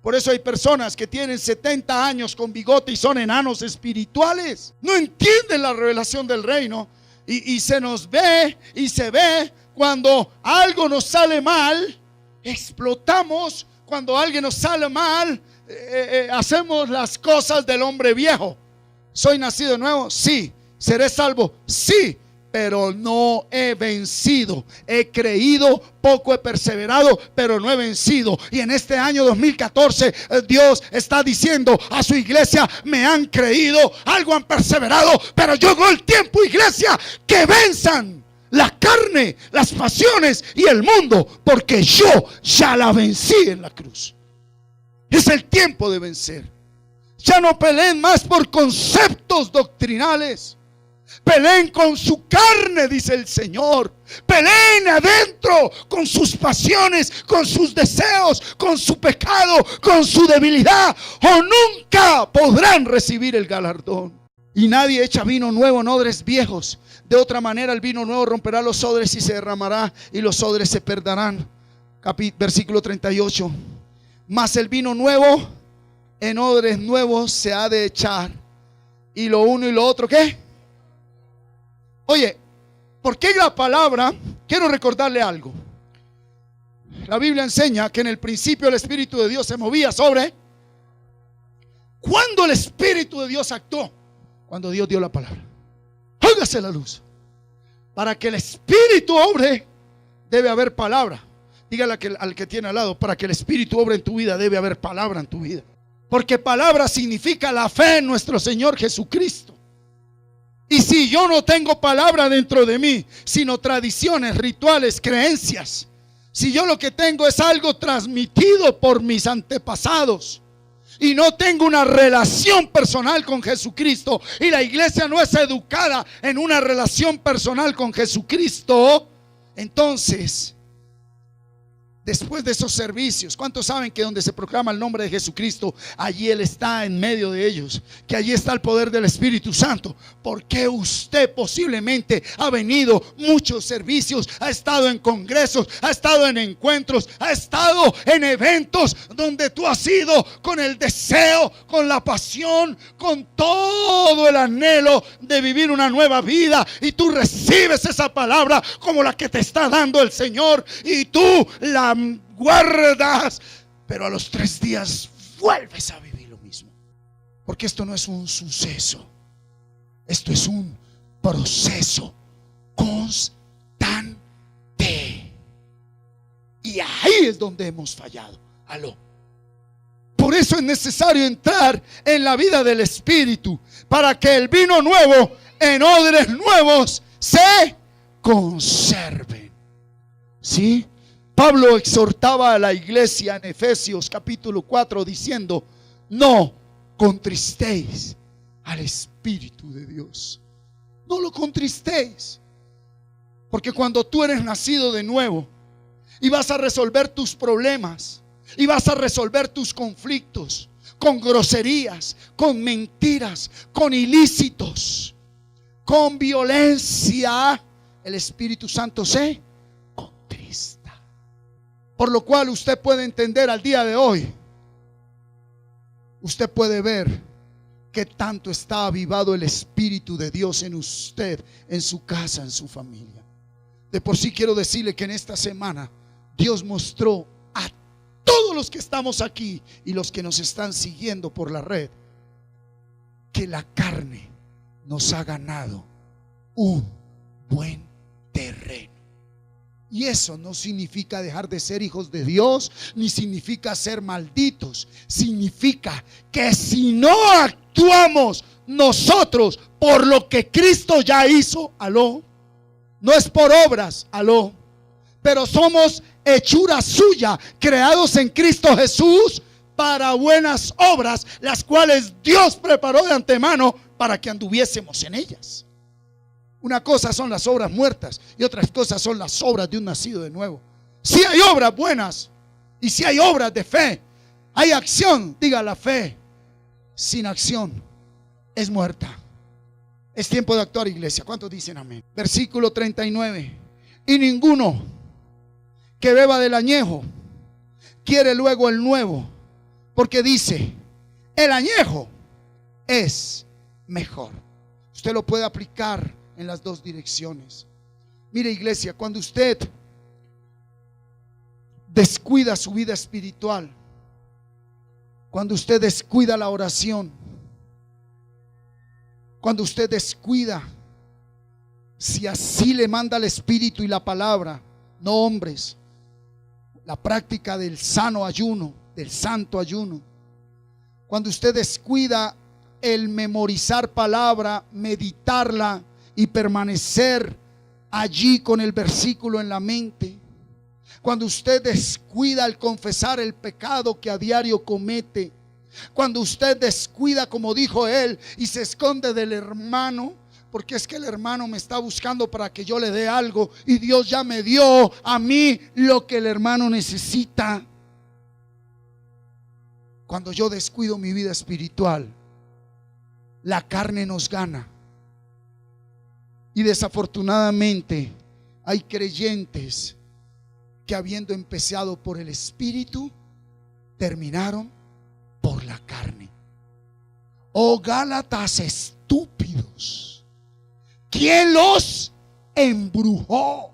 Speaker 1: Por eso hay personas que tienen 70 años con bigote y son enanos espirituales. No entienden la revelación del reino y se nos ve y se ve cuando algo nos sale mal, explotamos. Cuando alguien nos sale mal, hacemos las cosas del hombre viejo. ¿Soy nacido de nuevo? Sí. ¿Seré salvo? Sí. Pero no he vencido. He creído, poco he perseverado, pero no he vencido. Y en este año 2014 Dios está diciendo a su iglesia: me han creído, algo han perseverado, pero llegó el tiempo, iglesia, que venzan la carne, las pasiones y el mundo, porque yo ya la vencí en la cruz. Es el tiempo de vencer. Ya no peleen más por conceptos doctrinales. Peleen con su carne, dice el Señor. Peleen adentro con sus pasiones, con sus deseos, con su pecado, con su debilidad, o nunca podrán recibir el galardón. Y nadie echa vino nuevo en odres viejos. De otra manera el vino nuevo romperá los odres y se derramará, y los odres se perderán. Versículo 38. Mas el vino nuevo en odres nuevos se ha de echar. Y lo uno y lo otro, ¿qué? Oye, ¿por qué la palabra? Quiero recordarle algo. La Biblia enseña que en el principio el Espíritu de Dios se movía sobre. ¿Cuándo el Espíritu de Dios actuó? Cuando Dios dio la palabra. Hágase la luz. Para que el Espíritu obre, debe haber palabra. Dígale al que tiene al lado: para que el Espíritu obre en tu vida, debe haber palabra en tu vida. Porque palabra significa la fe en nuestro Señor Jesucristo. Y si yo no tengo palabra dentro de mí, sino tradiciones, rituales, creencias, si yo lo que tengo es algo transmitido por mis antepasados, y no tengo una relación personal con Jesucristo, y la iglesia no es educada en una relación personal con Jesucristo, entonces, después de esos servicios, ¿cuántos saben que donde se proclama el nombre de Jesucristo, allí Él está en medio de ellos? Que allí está el poder del Espíritu Santo. Porque usted posiblemente ha venido muchos servicios, ha estado en congresos, ha estado en encuentros, ha estado en eventos donde tú has ido con el deseo, con la pasión, con todo el anhelo de vivir una nueva vida, y tú recibes esa palabra como la que te está dando el Señor, y tú la guardas, pero a los 3 días vuelves a vivir lo mismo. Porque esto no es un suceso, esto es un proceso constante. Y ahí es donde hemos fallado. Aló. Por eso es necesario entrar en la vida del Espíritu, para que el vino nuevo en odres nuevos se conserven. ¿Sí? Pablo exhortaba a la iglesia en Efesios capítulo 4 diciendo: no contristéis al Espíritu de Dios. No lo contristéis. Porque cuando tú eres nacido de nuevo y vas a resolver tus problemas y vas a resolver tus conflictos con groserías, con mentiras, con ilícitos, con violencia, el Espíritu Santo se contrista. Por lo cual usted puede entender al día de hoy, usted puede ver que tanto está avivado el Espíritu de Dios en usted, en su casa, en su familia. De por sí quiero decirle que en esta semana Dios mostró a todos los que estamos aquí y los que nos están siguiendo por la red, que la carne nos ha ganado un buen terreno. Y eso no significa dejar de ser hijos de Dios, ni significa ser malditos. Significa que si no actuamos nosotros por lo que Cristo ya hizo, aló, no es por obras, aló, pero somos hechura suya, creados en Cristo Jesús para buenas obras, las cuales Dios preparó de antemano para que anduviésemos en ellas. Una cosa son las obras muertas y otras cosas son las obras de un nacido de nuevo. Si hay obras buenas y si hay obras de fe, hay acción. Diga, la fe sin acción es muerta. Es tiempo de actuar, iglesia. ¿Cuántos dicen amén? Versículo 39. Y ninguno que beba del añejo quiere luego el nuevo, porque dice, el añejo es mejor. Usted lo puede aplicar en las dos direcciones. Mire, iglesia, cuando usted descuida su vida espiritual, cuando usted descuida la oración, cuando usted descuida, si así le manda el Espíritu y la palabra, no hombres, la práctica del sano ayuno, del santo ayuno, cuando usted descuida el memorizar palabra, meditarla y permanecer allí con el versículo en la mente, cuando usted descuida el confesar el pecado que a diario comete, cuando usted descuida, como dijo él, y se esconde del hermano, porque es que el hermano me está buscando para que yo le dé algo y Dios ya me dio a mí lo que el hermano necesita. Cuando yo descuido mi vida espiritual, la carne nos gana. Y desafortunadamente hay creyentes que, habiendo empezado por el Espíritu, terminaron por la carne. Oh Gálatas estúpidos, ¿quién los embrujó?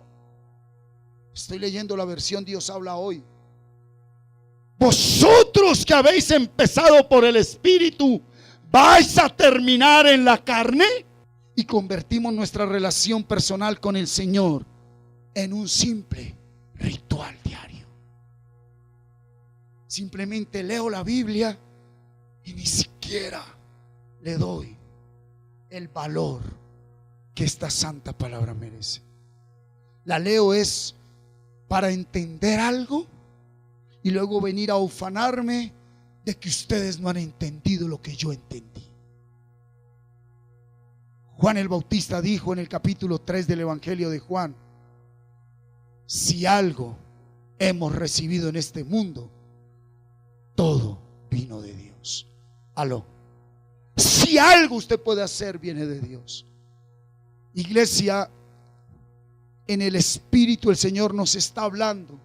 Speaker 1: Estoy leyendo la versión Dios habla hoy. Vosotros que habéis empezado por el Espíritu, ¿vais a terminar en la carne? Y convertimos nuestra relación personal con el Señor en un simple ritual diario. Simplemente leo la Biblia y ni siquiera le doy el valor que esta santa palabra merece. La leo es para entender algo y luego venir a ufanarme de que ustedes no han entendido lo que yo entendí. Juan el Bautista dijo en el capítulo 3 del Evangelio de Juan: si algo hemos recibido en este mundo, todo vino de Dios. Aló. Si algo usted puede hacer, viene de Dios. Iglesia, en el Espíritu el Señor nos está hablando.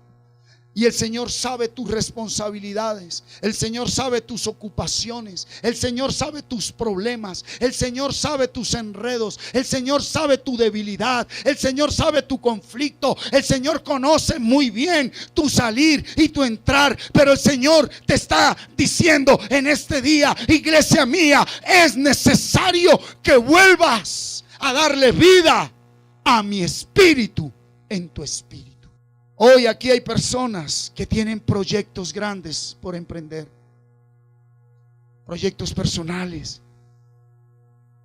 Speaker 1: Y el Señor sabe tus responsabilidades, el Señor sabe tus ocupaciones, el Señor sabe tus problemas, el Señor sabe tus enredos, el Señor sabe tu debilidad, el Señor sabe tu conflicto, el Señor conoce muy bien tu salir y tu entrar. Pero el Señor te está diciendo en este día: iglesia mía, es necesario que vuelvas a darle vida a mi espíritu en tu espíritu. Hoy aquí hay personas que tienen proyectos grandes por emprender, proyectos personales,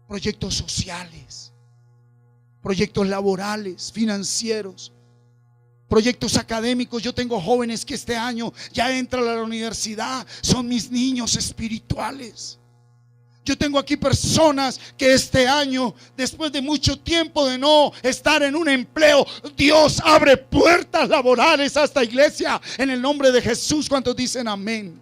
Speaker 1: proyectos sociales, proyectos laborales, financieros, proyectos académicos. Yo tengo jóvenes que este año ya entran a la universidad, son mis niños espirituales. Yo tengo aquí personas que este año, después de mucho tiempo de no estar en un empleo, Dios abre puertas laborales a esta iglesia en el nombre de Jesús. ¿Cuántos dicen amén?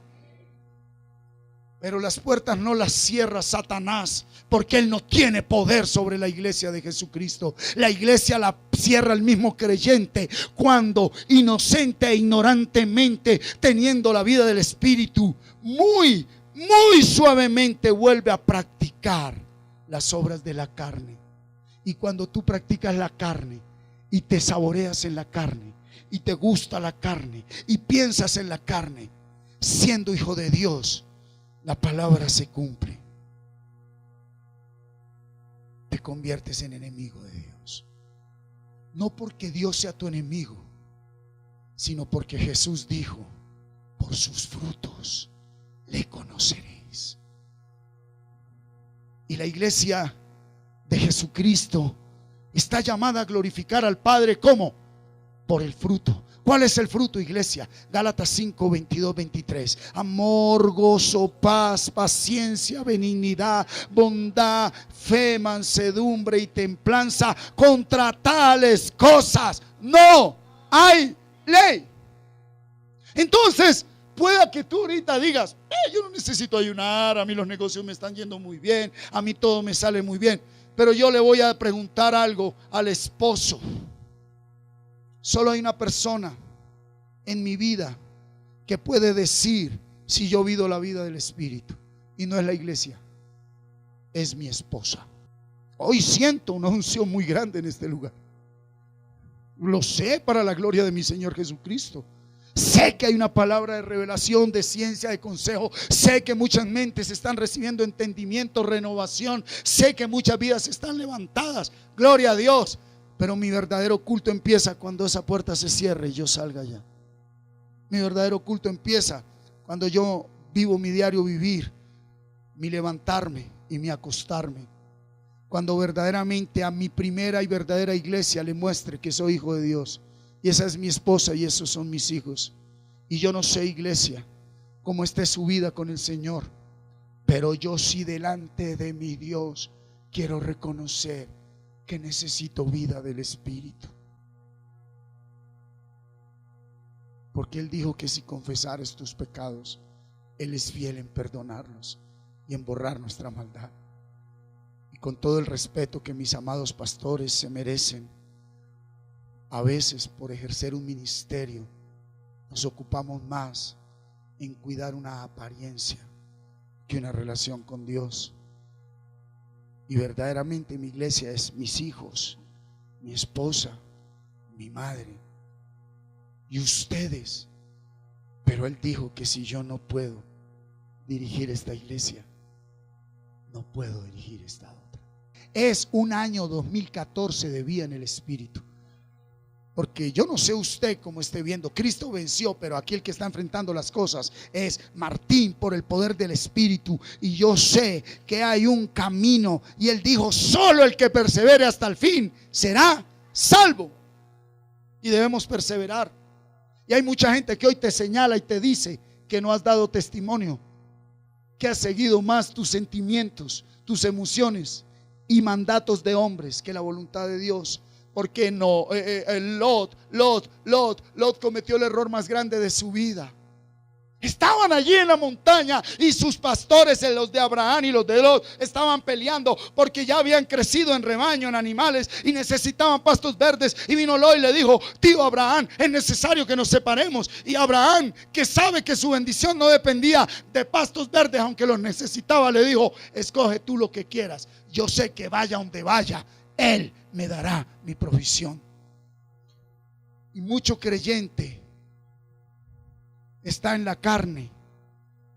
Speaker 1: Pero las puertas no las cierra Satanás, porque él no tiene poder sobre la iglesia de Jesucristo. La iglesia la cierra el mismo creyente cuando inocente e ignorantemente, teniendo la vida del Espíritu, muy suavemente vuelve a practicar las obras de la carne. Y cuando tú practicas la carne y te saboreas en la carne y te gusta la carne y piensas en la carne, siendo hijo de Dios, la palabra se cumple. Te conviertes en enemigo de Dios. No porque Dios sea tu enemigo, sino porque Jesús dijo: por sus frutos le conoceréis. Y la iglesia de Jesucristo está llamada a glorificar al Padre. ¿Cómo? Por el fruto. ¿Cuál es el fruto, iglesia? Gálatas 5, 22, 23. Amor, gozo, paz, paciencia, benignidad, bondad, fe, mansedumbre y templanza. Contra tales cosas no hay ley. Entonces, pueda que tú ahorita digas: yo no necesito ayunar, a mí los negocios me están yendo muy bien, a mí todo me sale muy bien. Pero yo le voy a preguntar algo al esposo. Solo hay una persona en mi vida que puede decir si yo vivo la vida del Espíritu, y no es la iglesia, es mi esposa. Hoy siento una unción muy grande en este lugar. Lo sé, para la gloria de mi Señor Jesucristo. Sé que hay una palabra de revelación, de ciencia, de consejo. Sé que muchas mentes están recibiendo entendimiento, renovación. Sé que muchas vidas están levantadas. Gloria a Dios. Pero mi verdadero culto empieza cuando esa puerta se cierre y yo salga ya. Mi verdadero culto empieza cuando yo vivo mi diario vivir, mi levantarme y mi acostarme. Cuando verdaderamente a mi primera y verdadera iglesia le muestre que soy hijo de Dios. Y esa es mi esposa y esos son mis hijos. Y yo no sé, iglesia, cómo esté su vida con el Señor, pero yo sí delante de mi Dios quiero reconocer que necesito vida del Espíritu. Porque Él dijo que si confesares tus pecados, Él es fiel en perdonarlos y en borrar nuestra maldad. Y con todo el respeto que mis amados pastores se merecen, a veces por ejercer un ministerio nos ocupamos más en cuidar una apariencia que una relación con Dios. Y verdaderamente mi iglesia es mis hijos, mi esposa, mi madre y ustedes. Pero Él dijo que si yo no puedo dirigir esta iglesia, no puedo dirigir esta otra. Es un año 2014 de vida en el Espíritu. Porque yo no sé usted cómo esté viendo, Cristo venció, pero aquí el que está enfrentando las cosas es Martín por el poder del Espíritu. Y yo sé que hay un camino, y Él dijo: solo el que persevere hasta el fin será salvo. Y debemos perseverar. Y hay mucha gente que hoy te señala y te dice que no has dado testimonio, que has seguido más tus sentimientos, tus emociones y mandatos de hombres que la voluntad de Dios. Porque no, Lot cometió el error más grande de su vida. Estaban allí en la montaña y sus pastores, los de Abraham y los de Lot, estaban peleando porque ya habían crecido en rebaño, en animales, y necesitaban pastos verdes. Y vino Lot y le dijo: tío Abraham, es necesario que nos separemos. Y Abraham, que sabe que su bendición no dependía de pastos verdes, aunque los necesitaba, le dijo: escoge tú lo que quieras. Yo sé que vaya donde vaya, Él me dará mi provisión. Y mucho creyente está en la carne,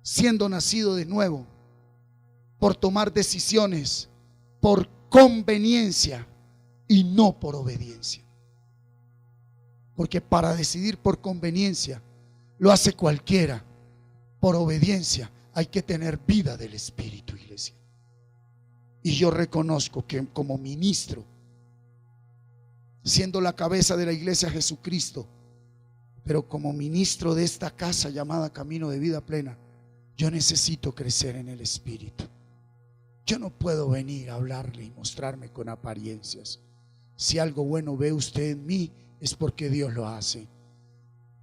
Speaker 1: siendo nacido de nuevo, por tomar decisiones por conveniencia y no por obediencia. Porque para decidir por conveniencia lo hace cualquiera. Por obediencia hay que tener vida del Espíritu, iglesia. Y yo reconozco que como ministro, siendo la cabeza de la iglesia Jesucristo, pero como ministro de esta casa llamada Camino de Vida Plena, yo necesito crecer en el Espíritu. Yo no puedo venir a hablarle y mostrarme con apariencias. Si algo bueno ve usted en mí, es porque Dios lo hace.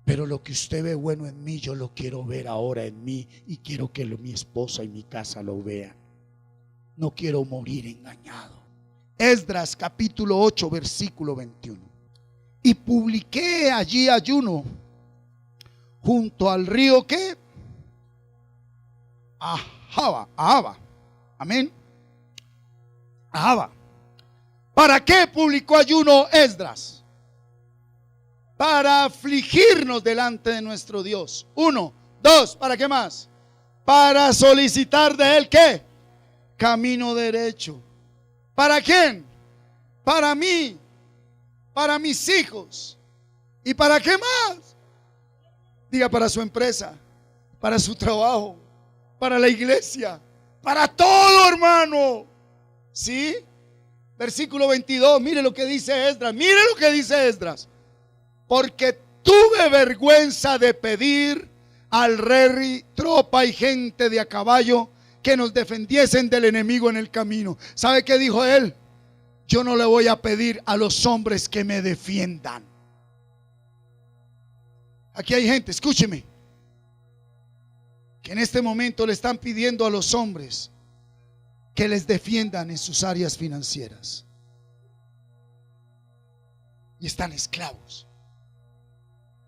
Speaker 1: Pero lo que usted ve bueno en mí, yo lo quiero ver ahora en mí, y quiero que mi esposa y mi casa lo vean. No quiero morir engañado. Esdras capítulo 8 versículo 21. Y publiqué allí ayuno junto al río que Ahava. Amén. Ahava. ¿Para qué publicó ayuno Esdras? Para afligirnos delante de nuestro Dios. 1, 2, ¿para qué más? Para solicitar de Él ¿qué? Camino derecho. ¿Para quién? Para mí, para mis hijos. ¿Y para qué más? Diga, para su empresa, para su trabajo, para la iglesia, para todo, hermano. ¿Sí? Versículo 22, mire lo que dice Esdras, mire lo que dice Esdras. Porque tuve vergüenza de pedir al rey tropa y gente de a caballo que nos defendiesen del enemigo en el camino. ¿Sabe qué dijo él? Yo no le voy a pedir a los hombres que me defiendan. Aquí hay gente, escúcheme, que en este momento le están pidiendo a los hombres que les defiendan en sus áreas financieras. Y están esclavos.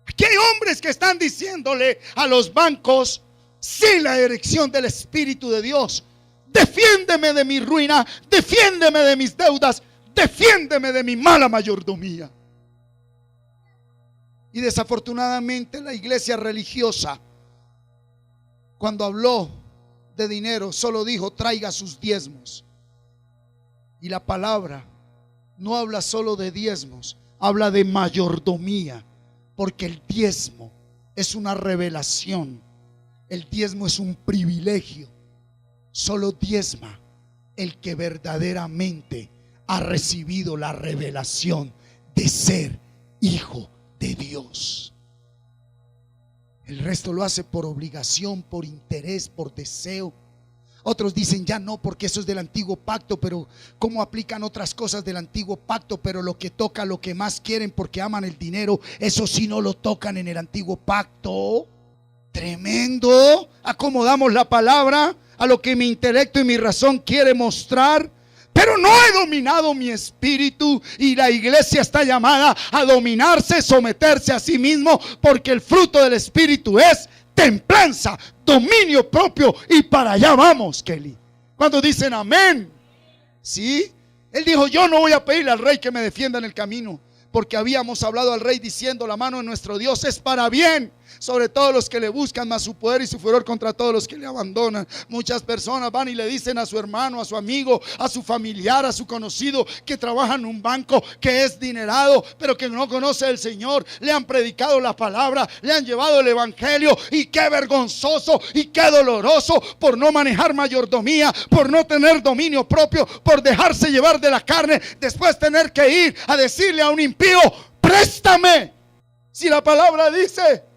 Speaker 1: Aquí hay hombres que están diciéndole a los bancos, sin la dirección del Espíritu de Dios: defiéndeme de mi ruina, defiéndeme de mis deudas, defiéndeme de mi mala mayordomía. Y desafortunadamente la iglesia religiosa, cuando habló de dinero, solo dijo: traiga sus diezmos. Y la palabra no habla solo de diezmos, habla de mayordomía, porque el diezmo es una revelación. El diezmo es un privilegio. Solo diezma el que verdaderamente ha recibido la revelación de ser hijo de Dios. El resto lo hace por obligación, por interés, por deseo. Otros dicen ya no, porque eso es del antiguo pacto. Pero ¿cómo aplican otras cosas del antiguo pacto? Pero lo que toca, lo que más quieren porque aman el dinero, eso sí no lo tocan en el antiguo pacto. Tremendo. Acomodamos la palabra a lo que mi intelecto y mi razón quiere mostrar. Pero no he dominado mi espíritu, y la iglesia está llamada a dominarse, someterse a sí mismo, porque el fruto del espíritu es templanza, dominio propio, y para allá vamos, Kelly. Cuando dicen amén, ¿sí? Él dijo: yo no voy a pedirle al rey que me defienda en el camino, porque habíamos hablado al rey diciendo: la mano de nuestro Dios es para bien sobre todos los que le buscan, mas su poder y su furor contra todos los que le abandonan. Muchas personas van y le dicen a su hermano, a su amigo, a su familiar, a su conocido que trabaja en un banco, que es dinerado, pero que no conoce al Señor. Le han predicado la palabra, le han llevado el evangelio, y qué vergonzoso y qué doloroso por no manejar mayordomía, por no tener dominio propio, por dejarse llevar de la carne, después tener que ir a decirle a un impío: préstame. Si la palabra dice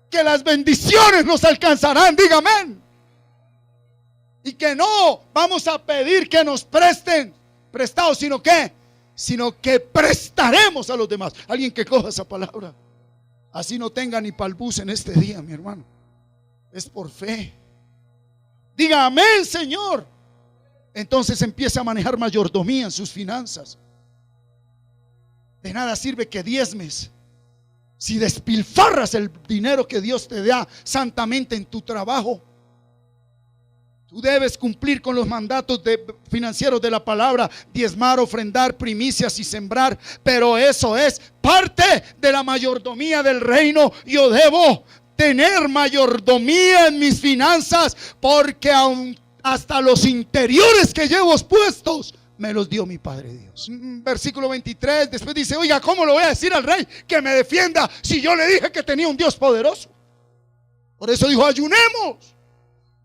Speaker 1: que las bendiciones nos alcanzarán, diga amén. Y que no vamos a pedir que nos presten prestados, sino que prestaremos a los demás. Alguien que coja esa palabra. Así no tenga ni pa'l bus en este día, mi hermano. Es por fe. Diga amén, Señor. Entonces empieza a manejar mayordomía en sus finanzas. De nada sirve que diezmes si despilfarras el dinero que Dios te da santamente en tu trabajo. Tú debes cumplir con los mandatos financieros de la palabra: diezmar, ofrendar, primicias y sembrar. Pero eso es parte de la mayordomía del reino. Yo debo tener mayordomía en mis finanzas, porque aun hasta los interiores que llevo puestos me los dio mi Padre Dios. Versículo 23, después dice: oiga, ¿cómo le voy a decir al rey que me defienda si yo le dije que tenía un Dios poderoso? Por eso dijo: ayunemos,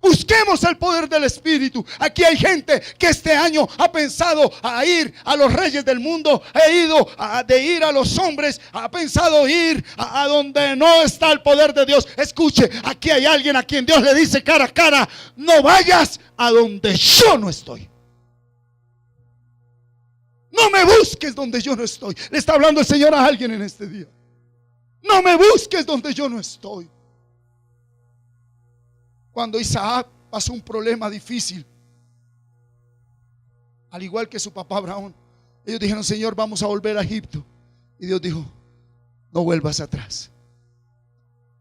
Speaker 1: busquemos el poder del Espíritu. Aquí hay gente que este año ha pensado a ir a los reyes del mundo, de ir a los hombres, ha pensado ir a donde no está el poder de Dios. Escuche, aquí hay alguien a quien Dios le dice cara a cara: no vayas a donde yo no estoy. No me busques donde yo no estoy. Le está hablando el Señor a alguien en este día. No me busques donde yo no estoy. Cuando Isaac pasó un problema difícil, al igual que su papá Abraham, ellos dijeron: Señor, vamos a volver a Egipto. Y Dios dijo: no vuelvas atrás.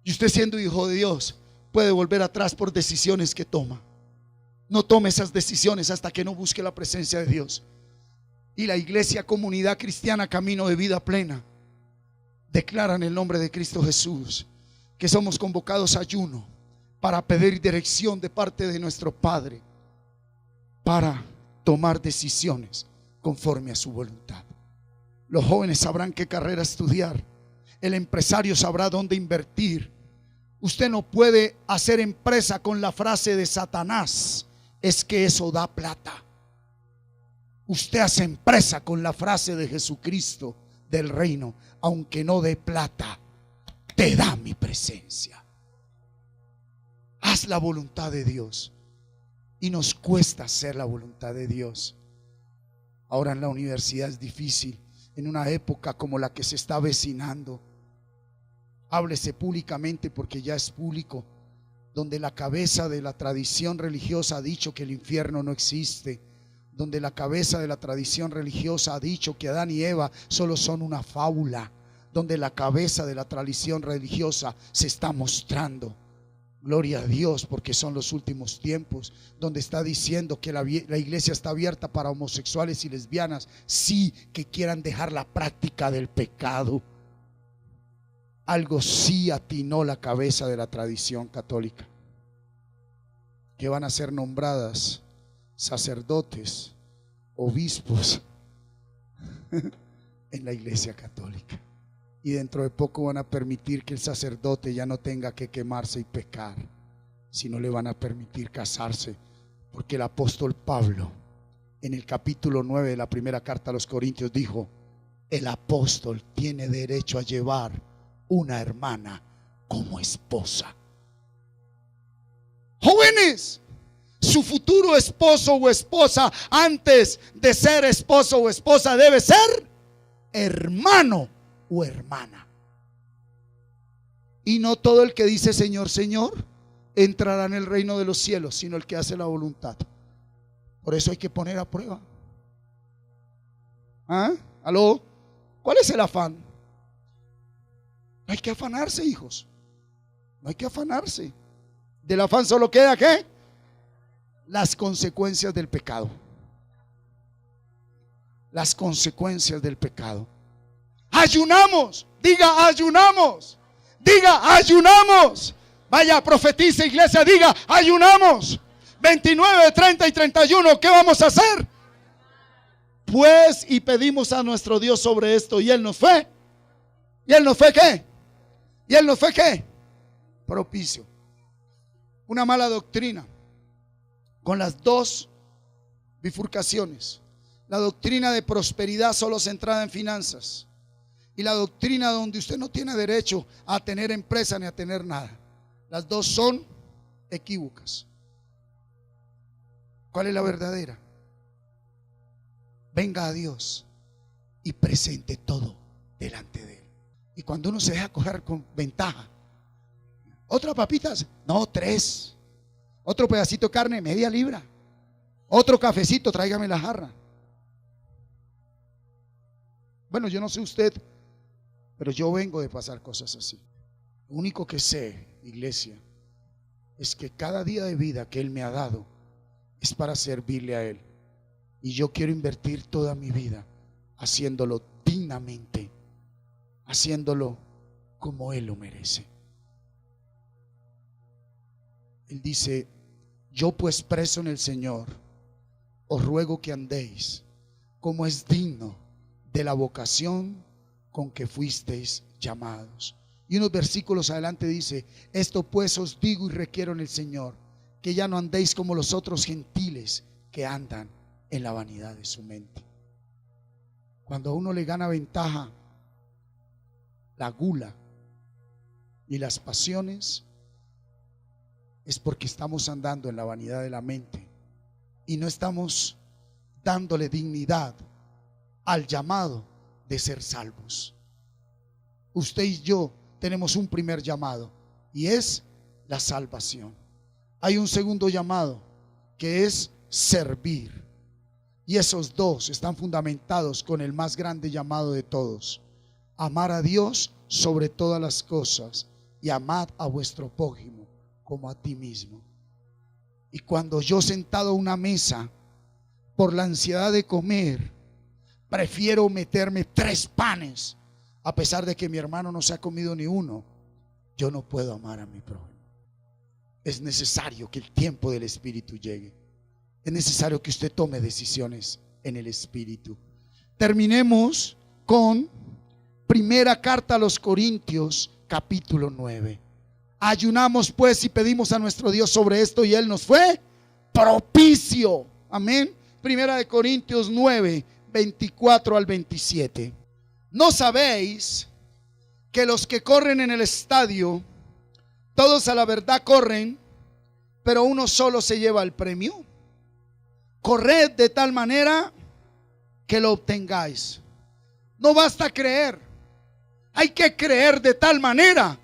Speaker 1: Y usted, siendo hijo de Dios, puede volver atrás por decisiones que toma. No tome esas decisiones hasta que no busque la presencia de Dios. Y la iglesia, comunidad cristiana, camino de vida plena, declara en el nombre de Cristo Jesús que somos convocados a ayuno para pedir dirección de parte de nuestro Padre, para tomar decisiones conforme a su voluntad. Los jóvenes sabrán qué carrera estudiar. El empresario sabrá dónde invertir. Usted no puede hacer empresa con la frase de Satanás, es que eso da plata. Usted hace empresa con la frase de Jesucristo del reino, aunque no dé plata, te da mi presencia. Haz la voluntad de Dios. Y nos cuesta hacer la voluntad de Dios. Ahora en la universidad es difícil, en una época como la que se está avecinando. Háblese públicamente porque ya es público, donde la cabeza de la tradición religiosa ha dicho que el infierno no existe, donde la cabeza de la tradición religiosa ha dicho que Adán y Eva solo son una fábula, donde la cabeza de la tradición religiosa se está mostrando. Gloria a Dios, porque son los últimos tiempos, donde está diciendo que la iglesia está abierta para homosexuales y lesbianas, sí, que quieran dejar la práctica del pecado. Algo sí atinó la cabeza de la tradición católica, que van a ser nombradas sacerdotes, obispos en la iglesia católica. Y dentro de poco van a permitir que el sacerdote ya no tenga que quemarse y pecar, sino le van a permitir casarse, porque el apóstol Pablo en el capítulo 9 de la primera carta a los Corintios dijo: el apóstol tiene derecho a llevar una hermana como esposa. Jóvenes, su futuro esposo o esposa, antes de ser esposo o esposa, debe ser hermano o hermana. Y no todo el que dice Señor, Señor entrará en el reino de los cielos, sino el que hace la voluntad. Por eso hay que poner a prueba. ¿Ah? ¿Aló? ¿Cuál es el afán? No hay que afanarse, hijos. No hay que afanarse. Del afán solo queda ¿qué? Las consecuencias del pecado. Las consecuencias del pecado. Ayunamos, diga ayunamos, diga ayunamos. Vaya, profetiza, iglesia, diga ayunamos. 29, 30 y 31, ¿qué vamos a hacer? Pues, y pedimos a nuestro Dios sobre esto, y Él nos fue. ¿Y Él nos fue qué? ¿Y Él nos fue qué? Propicio. Una mala doctrina con las dos bifurcaciones. La doctrina de prosperidad solo centrada en finanzas, y la doctrina donde usted no tiene derecho a tener empresa ni a tener nada. Las dos son equívocas. ¿Cuál es la verdadera? Venga a Dios y presente todo delante de Él. Y cuando uno se deja coger con ventaja, ¿otra papitas? No, 3. Otro pedacito de carne, media libra. Otro cafecito, tráigame la jarra. Bueno, yo no sé usted, pero yo vengo de pasar cosas así. Lo único que sé, iglesia, es que cada día de vida que Él me ha dado es para servirle a Él. Y yo quiero invertir toda mi vida haciéndolo dignamente, haciéndolo como Él lo merece. Él dice: yo pues preso en el Señor, os ruego que andéis como es digno de la vocación con que fuisteis llamados. Y unos versículos adelante dice: esto pues os digo y requiero en el Señor, que ya no andéis como los otros gentiles que andan en la vanidad de su mente. Cuando a uno le gana ventaja la gula y las pasiones, es porque estamos andando en la vanidad de la mente y no estamos dándole dignidad al llamado de ser salvos. Usted y yo tenemos un primer llamado, y es la salvación. Hay un segundo llamado, que es servir, y esos dos están fundamentados con el más grande llamado de todos: amar a Dios sobre todas las cosas y amad a vuestro prójimo como a ti mismo. Y cuando yo, sentado a una mesa por la ansiedad de comer, prefiero meterme 3 panes a pesar de que mi hermano no se ha comido ni uno, yo no puedo amar a mi prójimo. Es necesario que el tiempo del Espíritu llegue. Es necesario que usted tome decisiones en el Espíritu. Terminemos con primera carta a los Corintios, capítulo 9. Ayunamos pues y pedimos a nuestro Dios sobre esto, y Él nos fue propicio. Amén. Primera de Corintios 9, 24 al 27. ¿No sabéis que los que corren en el estadio, todos a la verdad corren, pero uno solo se lleva el premio? Corred de tal manera que lo obtengáis. No basta creer, hay que creer de tal manera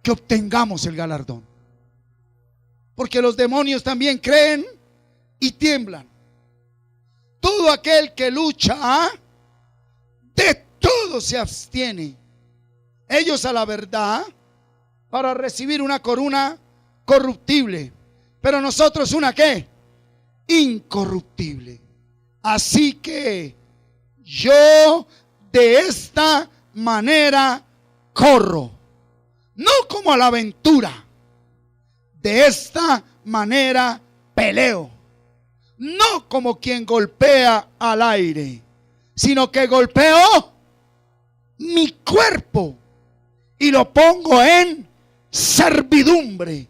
Speaker 1: que obtengamos el galardón. Porque los demonios también creen y tiemblan. Todo aquel que lucha, de todo se abstiene. Ellos a la verdad para recibir una corona corruptible, pero nosotros una ¿qué? Incorruptible. Así que yo de esta manera corro, no como a la aventura. De esta manera peleo, no como quien golpea al aire, sino que golpeo mi cuerpo y lo pongo en servidumbre,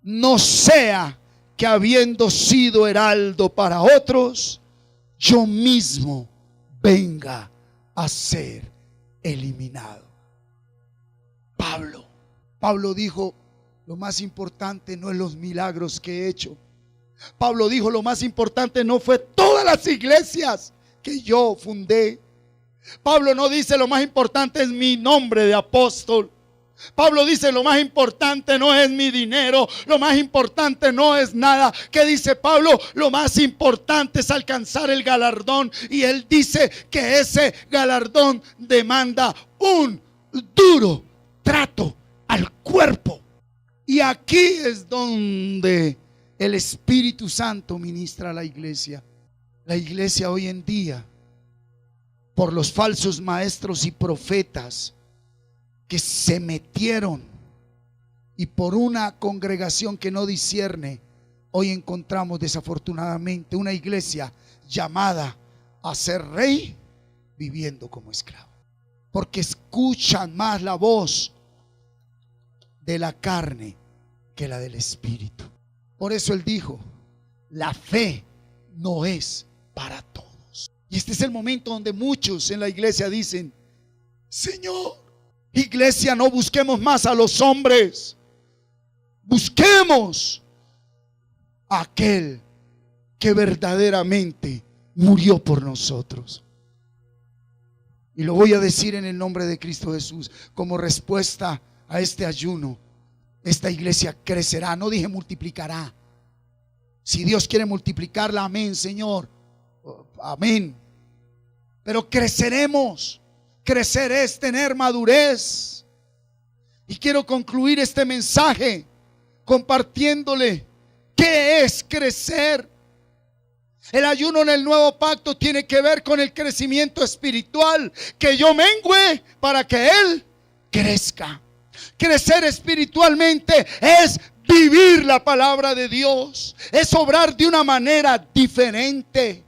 Speaker 1: no sea que habiendo sido heraldo para otros, yo mismo venga a ser eliminado. Pablo dijo: lo más importante no es los milagros que he hecho. Pablo dijo: lo más importante no fue todas las iglesias que yo fundé. Pablo no dice: lo más importante es mi nombre de apóstol. Pablo dice: lo más importante no es mi dinero, lo más importante no es nada. ¿Qué dice Pablo? Lo más importante es alcanzar el galardón. Y él dice que ese galardón demanda un duro trato al cuerpo. Y aquí es donde el Espíritu Santo ministra a la iglesia. La iglesia hoy en día, por los falsos maestros y profetas que se metieron, y por una congregación que no discierne, hoy encontramos desafortunadamente una iglesia llamada a ser rey viviendo como esclavo, porque escuchan más la voz de la carne que la del Espíritu. Por eso él dijo: la fe no es para todos. Y este es el momento donde muchos en la iglesia dicen: Señor, iglesia, no busquemos más a los hombres, busquemos a aquel que verdaderamente murió por nosotros. Y lo voy a decir en el nombre de Cristo Jesús, como respuesta a este ayuno. Esta iglesia crecerá, no dije multiplicará. Si Dios quiere multiplicarla, amén, Señor, amén. Pero creceremos. Crecer es tener madurez. Y quiero concluir este mensaje compartiéndole qué es crecer. El ayuno en el nuevo pacto tiene que ver con el crecimiento espiritual, que yo mengüe para que Él crezca. Crecer espiritualmente es vivir la palabra de Dios, es obrar de una manera diferente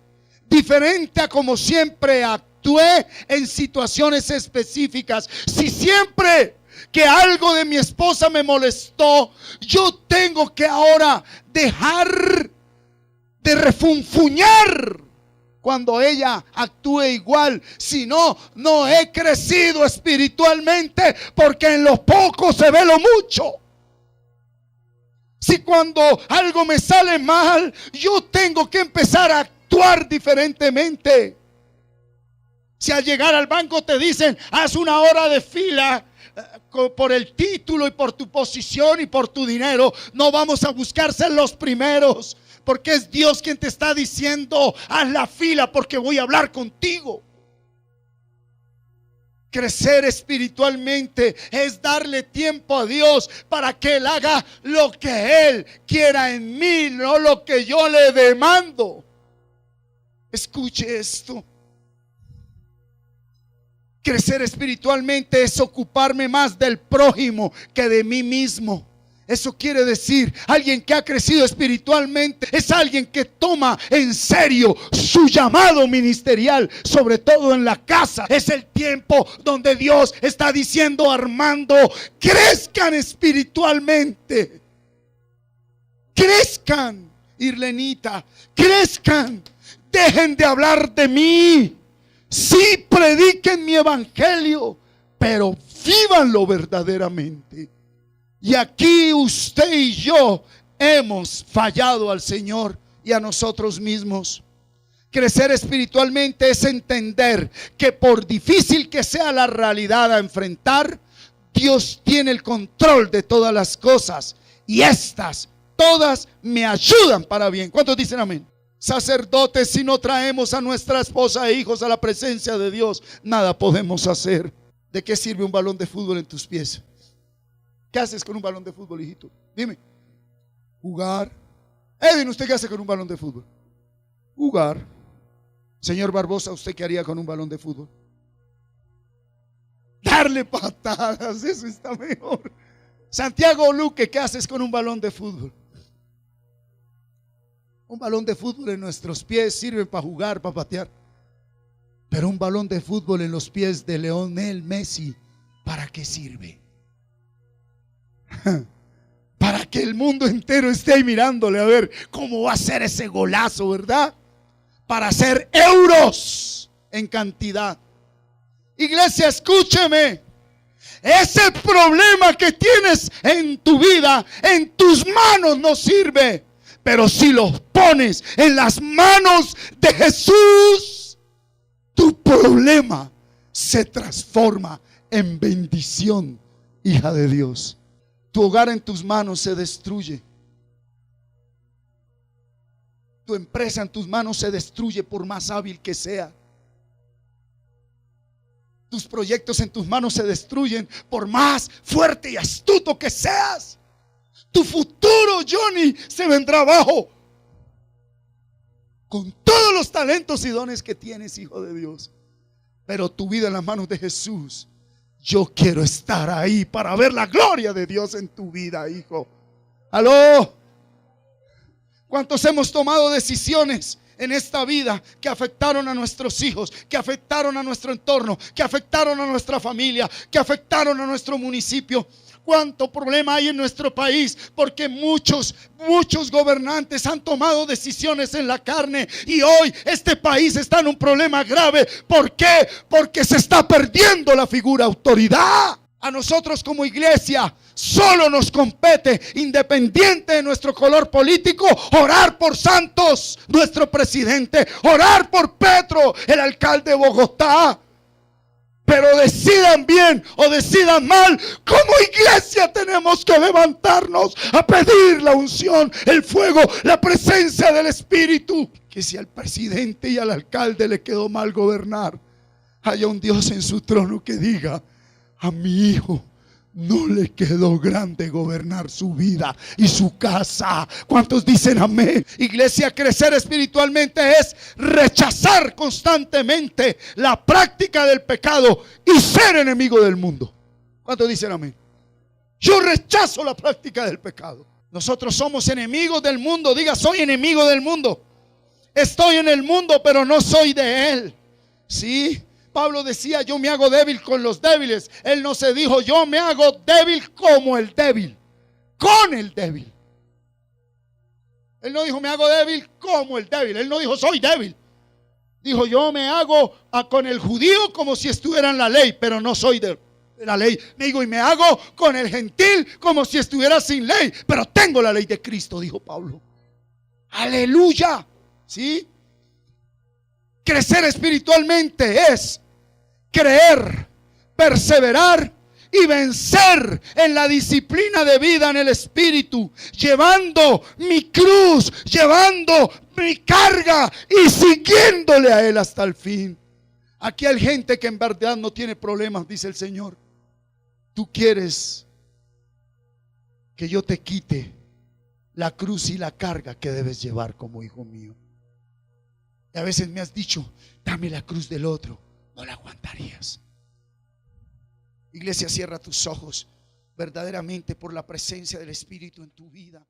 Speaker 1: a como siempre actué en situaciones específicas. Si siempre que algo de mi esposa me molestó, yo tengo que ahora dejar de refunfuñar cuando ella actúe igual. Si no, no he crecido espiritualmente, porque en lo poco se ve lo mucho. Si cuando algo me sale mal, yo tengo que empezar a actuar diferentemente. Si al llegar al banco te dicen: haz una hora de fila, por el título y por tu posición y por tu dinero, no vamos a buscar ser los primeros, porque es Dios quien te está diciendo: haz la fila porque voy a hablar contigo. Crecer espiritualmente es darle tiempo a Dios para que Él haga lo que Él quiera en mí, no lo que yo le demando. Escuche esto. Crecer espiritualmente es ocuparme más del prójimo que de mí mismo. Eso quiere decir, alguien que ha crecido espiritualmente es alguien que toma en serio su llamado ministerial, sobre todo en la casa. Es el tiempo donde Dios está diciendo: Armando, crezcan espiritualmente. Crezcan, Irlenita, crezcan. Dejen de hablar de mí. Sí, prediquen mi evangelio, pero vívanlo verdaderamente. Y aquí usted y yo hemos fallado al Señor y a nosotros mismos. Crecer espiritualmente es entender que por difícil que sea la realidad a enfrentar, Dios tiene el control de todas las cosas, y estas todas me ayudan para bien. ¿Cuántos dicen amén? Sacerdotes, si no traemos a nuestra esposa e hijos a la presencia de Dios, nada podemos hacer. ¿De qué sirve un balón de fútbol en tus pies? ¿Qué haces con un balón de fútbol, hijito? Dime. Jugar. Edwin, ¿usted qué hace con un balón de fútbol? Jugar. Señor Barbosa, ¿usted qué haría con un balón de fútbol? Darle patadas, eso está mejor. Santiago Luque, ¿qué haces con un balón de fútbol? Un balón de fútbol en nuestros pies sirve para jugar, para patear. Pero un balón de fútbol en los pies de Lionel Messi, ¿para qué sirve? Para que el mundo entero esté ahí mirándole a ver cómo va a ser ese golazo, ¿verdad? Para hacer euros en cantidad. Iglesia, escúcheme. Ese problema que tienes en tu vida, en tus manos no sirve. Pero si los pones en las manos de Jesús, tu problema se transforma en bendición, hija de Dios. Tu hogar en tus manos se destruye. Tu empresa en tus manos se destruye por más hábil que sea. Tus proyectos en tus manos se destruyen por más fuerte y astuto que seas. Tu futuro, Johnny, se vendrá abajo con todos los talentos y dones que tienes, hijo de Dios. Pero tu vida en las manos de Jesús, yo quiero estar ahí para ver la gloria de Dios en tu vida, hijo. Aló. ¿Cuántos hemos tomado decisiones en esta vida que afectaron a nuestros hijos, que afectaron a nuestro entorno, que afectaron a nuestra familia, que afectaron a nuestro municipio? ¿Cuánto problema hay en nuestro país? Porque muchos gobernantes han tomado decisiones en la carne, y hoy este país está en un problema grave. ¿Por qué? Porque se está perdiendo la figura autoridad. A nosotros como iglesia solo nos compete, independiente de nuestro color político, orar por Santos, nuestro presidente, orar por Petro, el alcalde de Bogotá. Pero decidan bien o decidan mal, como iglesia tenemos que levantarnos a pedir la unción, el fuego, la presencia del Espíritu. Que si al presidente y al alcalde le quedó mal gobernar, haya un Dios en su trono que diga: a mi hijo no le quedó grande gobernar su vida y su casa. ¿Cuántos dicen amén? Iglesia, crecer espiritualmente es rechazar constantemente la práctica del pecado y ser enemigo del mundo. ¿Cuántos dicen amén? Yo rechazo la práctica del pecado. Nosotros somos enemigos del mundo. Diga: soy enemigo del mundo. Estoy en el mundo, pero no soy de él. Sí. Pablo decía: yo me hago débil con los débiles. Él no se dijo: yo me hago débil como el débil, con el débil. Él no dijo: me hago débil como el débil. Él no dijo: soy débil. Dijo: yo me hago con el judío como si estuviera en la ley, pero no soy de la ley. Digo: y me hago con el gentil como si estuviera sin ley, pero tengo la ley de Cristo, dijo Pablo. Aleluya. ¿Sí? Crecer espiritualmente es creer, perseverar y vencer en la disciplina de vida en el Espíritu, llevando mi cruz, llevando mi carga y siguiéndole a Él hasta el fin. Aquí hay gente que en verdad no tiene problemas, dice el Señor. Tú quieres que yo te quite la cruz y la carga que debes llevar como hijo mío. Y a veces me has dicho: dame la cruz del otro. No la aguantarías. Iglesia, cierra tus ojos. verdaderamente por la presencia del Espíritu en tu vida.